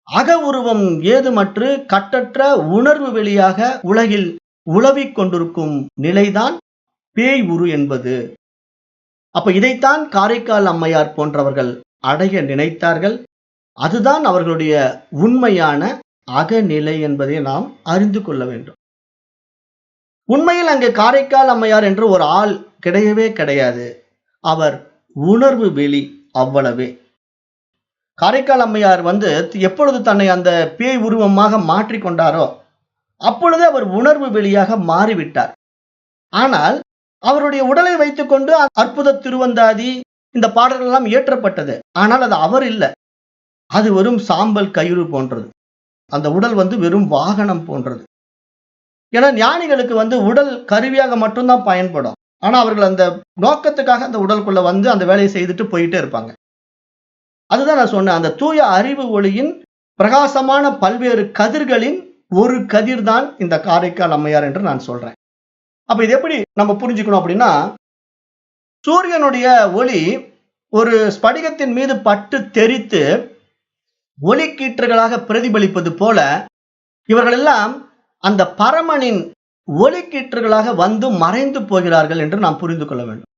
அக உருவம் ஏதுமற்று கட்டற்ற உணர்வு வெளியாக உலகில் உலவிக் கொண்டிருக்கும் நிலைதான் பேய் உரு என்பது. அப்ப இதைத்தான் காரைக்கால் அம்மையார் போன்றவர்கள் அடைய நினைத்தார்கள். அதுதான் அவர்களுடைய உண்மையான அகநிலை என்பதை நாம் அறிந்து கொள்ள வேண்டும். உண்மையில் அங்கே காரைக்கால் அம்மையார் என்று ஒரு ஆள் கிடையவே கிடையாது. அவர் உணர்வு வெளி, அவ்வளவே. காரைக்கால் அம்மையார் வந்து எப்பொழுது தன்னை அந்த பேய் உருவமாக மாற்றிக்கொண்டாரோ அப்பொழுது அவர் உணர்வு வெளியாக மாறிவிட்டார். ஆனால் அவருடைய உடலை வைத்துக்கொண்டு அற்புத திருவந்தாதி இந்த பாடல்கள் எல்லாம் இயற்றப்பட்டது. ஆனால் அது அவர் இல்ல. அது வெறும் சாம்பல் கயிறு போன்றது. அந்த உடல் வெறும் வாகனம் போன்றது. ஏன்னா ஞானிகளுக்கு உடல் கருவியாக மட்டும்தான் பயன்படும். ஆனா அவர்கள் அந்த நோக்கத்துக்காக அந்த உடலுக்குள்ள அந்த வேலையை செய்துட்டு போயிட்டே இருப்பாங்க. அதுதான் நான் சொன்னேன். அந்த தூய அறிவு ஒளியின் பிரகாசமான பல்வேறு கதிர்களின் ஒரு கதிர் தான் இந்த காரைக்கால் அம்மையார் என்று நான் சொல்றேன். அப்ப இது எப்படி நம்ம புரிஞ்சுக்கணும் அப்படின்னா, சூரியனுடைய ஒளி ஒரு ஸ்படிகத்தின் மீது பட்டு தெரித்து ஒளிக்கீற்றுகளாக பிரதிபலிப்பது போல இவர்கள் எல்லாம் அந்த பரமனின் ஒளிக்கீற்றுகளாக மறைந்து போகிறார்கள் என்று நாம் புரிந்து கொள்ள வேண்டும்.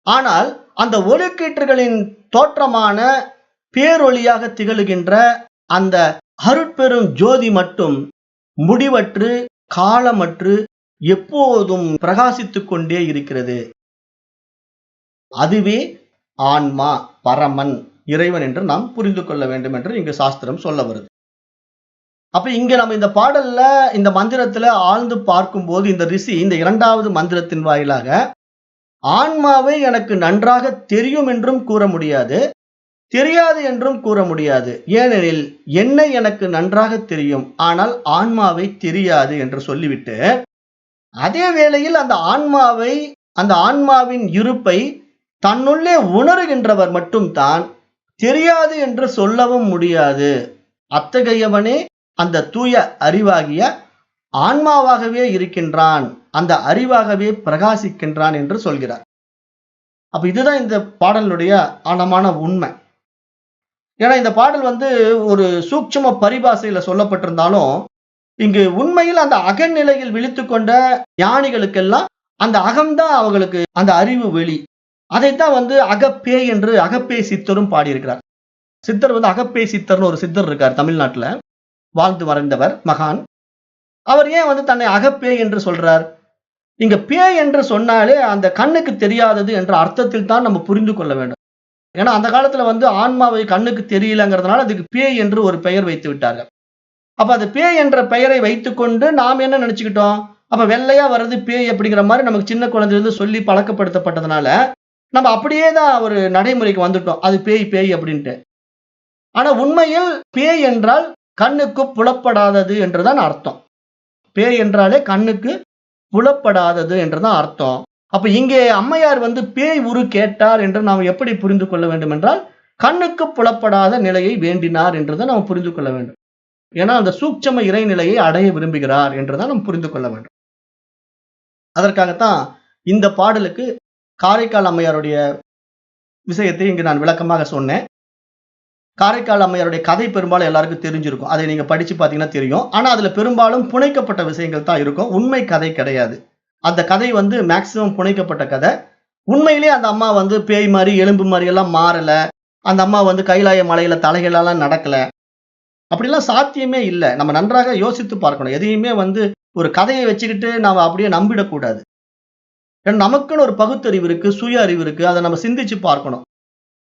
ஆனால் அந்த ஒளிக்கீற்றுகளின் தோற்றமான பேரொளியாக திகழுகின்ற அந்த அருட்பெரும் ஜோதி மட்டும் முடிவற்று காலமற்று எப்போதும் பிரகாசித்துக் கொண்டே இருக்கிறது. அதுவே ஆன்மா, பரமன், இறைவன் என்று நாம் புரிந்து கொள்ள வேண்டும் என்று இங்கு சாஸ்திரம் சொல்ல வருது. அப்ப இங்க நம்ம இந்த பாடல்ல இந்த மந்திரத்துல ஆழ்ந்து பார்க்கும்போது இந்த ரிஷி இந்த 2வது மந்திரத்தின் வாயிலாக ஆன்மாவை எனக்கு நன்றாக தெரியும் என்றும் கூற முடியாது, தெரியாது என்றும் கூற முடியாது. ஏனெனில் என்னை எனக்கு நன்றாக தெரியும், ஆனால் ஆன்மாவை தெரியாது என்று சொல்லிவிட்டு, அதே வேளையில் அந்த ஆன்மாவின் இருப்பை தன்னுள்ளே உணர்கின்றவர் மட்டும்தான் தெரியாது என்று சொல்லவும் முடியாது. அத்தகையவனே அந்த தூய அறிவாகிய ஆன்மாவாகவே இருக்கின்றான், அந்த அறிவாகவே பிரகாசிக்கின்றான் என்று சொல்கிறார். அப்ப இதுதான் இந்த பாடலுடைய ஆழமான உண்மை. ஏன்னா இந்த பாடல் ஒரு சூட்சும பரிபாஷையில சொல்லப்பட்டிருந்தாலும், இங்கு உண்மையில் அந்த அகநிலையில் விழித்துக் கொண்ட ஞானிகளுக்கெல்லாம் அந்த அகம்தான் அவங்களுக்கு அந்த அறிவு வெளி. அதைத்தான் அகப்பே என்று அகப்பே சித்தரும் பாடியிருக்கிறார். சித்தர் அகப்பே சித்தர்னு ஒரு சித்தர் இருக்கார் தமிழ்நாட்டுல, வாழ்ந்து மறைந்தவர், மகான். அவர் ஏன் தன்னை அகப்பே என்று சொல்றார்? இங்க பே என்று சொன்னாலே அந்த கண்ணுக்கு தெரியாதது என்ற அர்த்தத்தில் தான் நம்ம புரிந்து கொள்ள வேண்டும். ஏன்னா அந்த காலத்துல ஆன்மாவை கண்ணுக்கு தெரியலங்கிறதுனால அதுக்கு பே என்று ஒரு பெயர் வைத்து விட்டார்கள். அப்ப அது பே என்ற பெயரை வைத்துக்கொண்டு நாம் என்ன நினைச்சுக்கிட்டோம்? அப்ப வெள்ளையா வர்றது பேய் அப்படிங்கிற மாதிரி நமக்கு சின்ன குழந்தையிலிருந்து சொல்லி பழக்கப்படுத்தப்பட்டதுனால நம்ம அப்படியே தான் ஒரு நடைமுறைக்கு வந்துட்டோம், அது பேய் பேய் அப்படின்ட்டு. ஆனா உண்மையில் பேய் என்றால் கண்ணுக்கு புலப்படாதது என்றுதான் அர்த்தம். பேய் என்றாலே கண்ணுக்கு புலப்படாதது என்றுதான் அர்த்தம். அப்ப இங்கே அம்மையார் பேய் உரு கேட்டார் என்று நாம் எப்படி புரிந்து கொள்ள வேண்டும் என்றால், கண்ணுக்கு புலப்படாத நிலையை வேண்டினார் என்றுதான் நாம் புரிந்து கொள்ள வேண்டும். ஏன்னா அந்த சூட்சம இறைநிலையை அடைய விரும்புகிறார் என்றுதான் நாம் புரிந்து கொள்ள வேண்டும். அதற்காகத்தான் இந்த பாடலுக்கு காரைக்கால் அம்மையாருடைய விஷயத்தை இங்கு நான் விளக்கமாக சொன்னேன். காரைக்கால் அம்மையாருடைய கதை பெரும்பாலும் எல்லாருக்கும் தெரிஞ்சிருக்கும். அதை நீங்க படிச்சு பார்த்தீங்கன்னா தெரியும். ஆனா அதுல பெரும்பாலும் புனைக்கப்பட்ட விஷயங்கள் தான் இருக்கும், உண்மை கதை கிடையாது. அந்த கதை மேக்சிமம் புனைக்கப்பட்ட கதை. உண்மையிலேயே அந்த அம்மா பேய் மாதிரி எலும்பு மாதிரி எல்லாம் மாறல, அந்த அம்மா கைலாய மலையில தலைகளெல்லாம் நடக்கல, அப்படிலாம் சாத்தியமே இல்லை. நம்ம நன்றாக யோசித்து பார்க்கணும். எதையுமே ஒரு கதையை வச்சுக்கிட்டு நாம அப்படியே நம்பிடக்கூடாது. நமக்குன்னு ஒரு பகுத்தறிவு இருக்கு, சுய அறிவு இருக்கு. அதை நம்ம சிந்திச்சு பார்க்கணும்.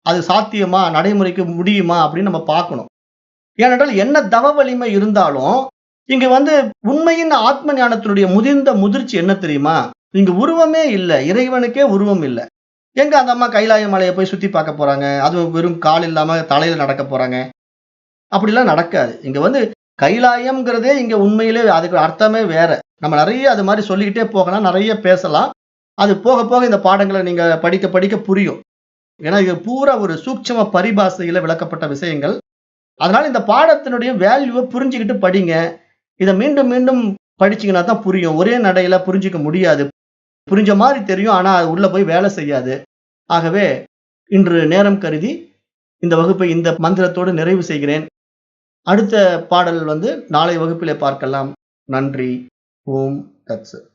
அது சாத்தியமா, நடைமுறைக்கு முடியுமா அப்படின்னு நம்ம பார்க்கணும். ஏனென்றால் என்ன தவ வலிமை இருந்தாலும் இங்க உண்மையின் ஆத்ம ஞானத்தினுடைய முதிர்ந்த முதிர்ச்சி என்ன தெரியுமா? இங்க உருவமே இல்லை, இறைவனுக்கே உருவம் இல்லை. எங்க அந்த அம்மா கைலாய மலையை போய் சுத்தி பார்க்க போறாங்க? அது வெறும் கால் இல்லாம தலையில நடக்க போறாங்க? அப்படிலாம் நடக்காது. இங்க கைலாயம்ங்கிறதே இங்க உண்மையிலே அதுக்கு அர்த்தமே வேற. நம்ம நிறைய அது மாதிரி சொல்லிக்கிட்டே போகலாம், நிறைய பேசலாம். அது போக போக இந்த பாடங்களை நீங்க படிக்க படிக்க புரியும். ஏன்னா இது பூரா ஒரு சூட்சம பரிபாஷையில விளக்கப்பட்ட விஷயங்கள். அதனால இந்த பாடத்தினுடைய வேல்யூவை புரிஞ்சுக்கிட்டு படிங்க. இதை மீண்டும் மீண்டும் படிச்சீங்கன்னா தான் புரியும். ஒரே நடையில புரிஞ்சிக்க முடியாது. புரிஞ்ச மாதிரி தெரியும், ஆனா அது உள்ள போய் வேலை செய்யாது. ஆகவே இன்று நேரம் கருதி இந்த வகுப்பை இந்த மந்திரத்தோடு நிறைவு செய்கிறேன். அடுத்த பாடல் நாளை வகுப்பிலே பார்க்கலாம். நன்றி. ஓம் தத்சத்.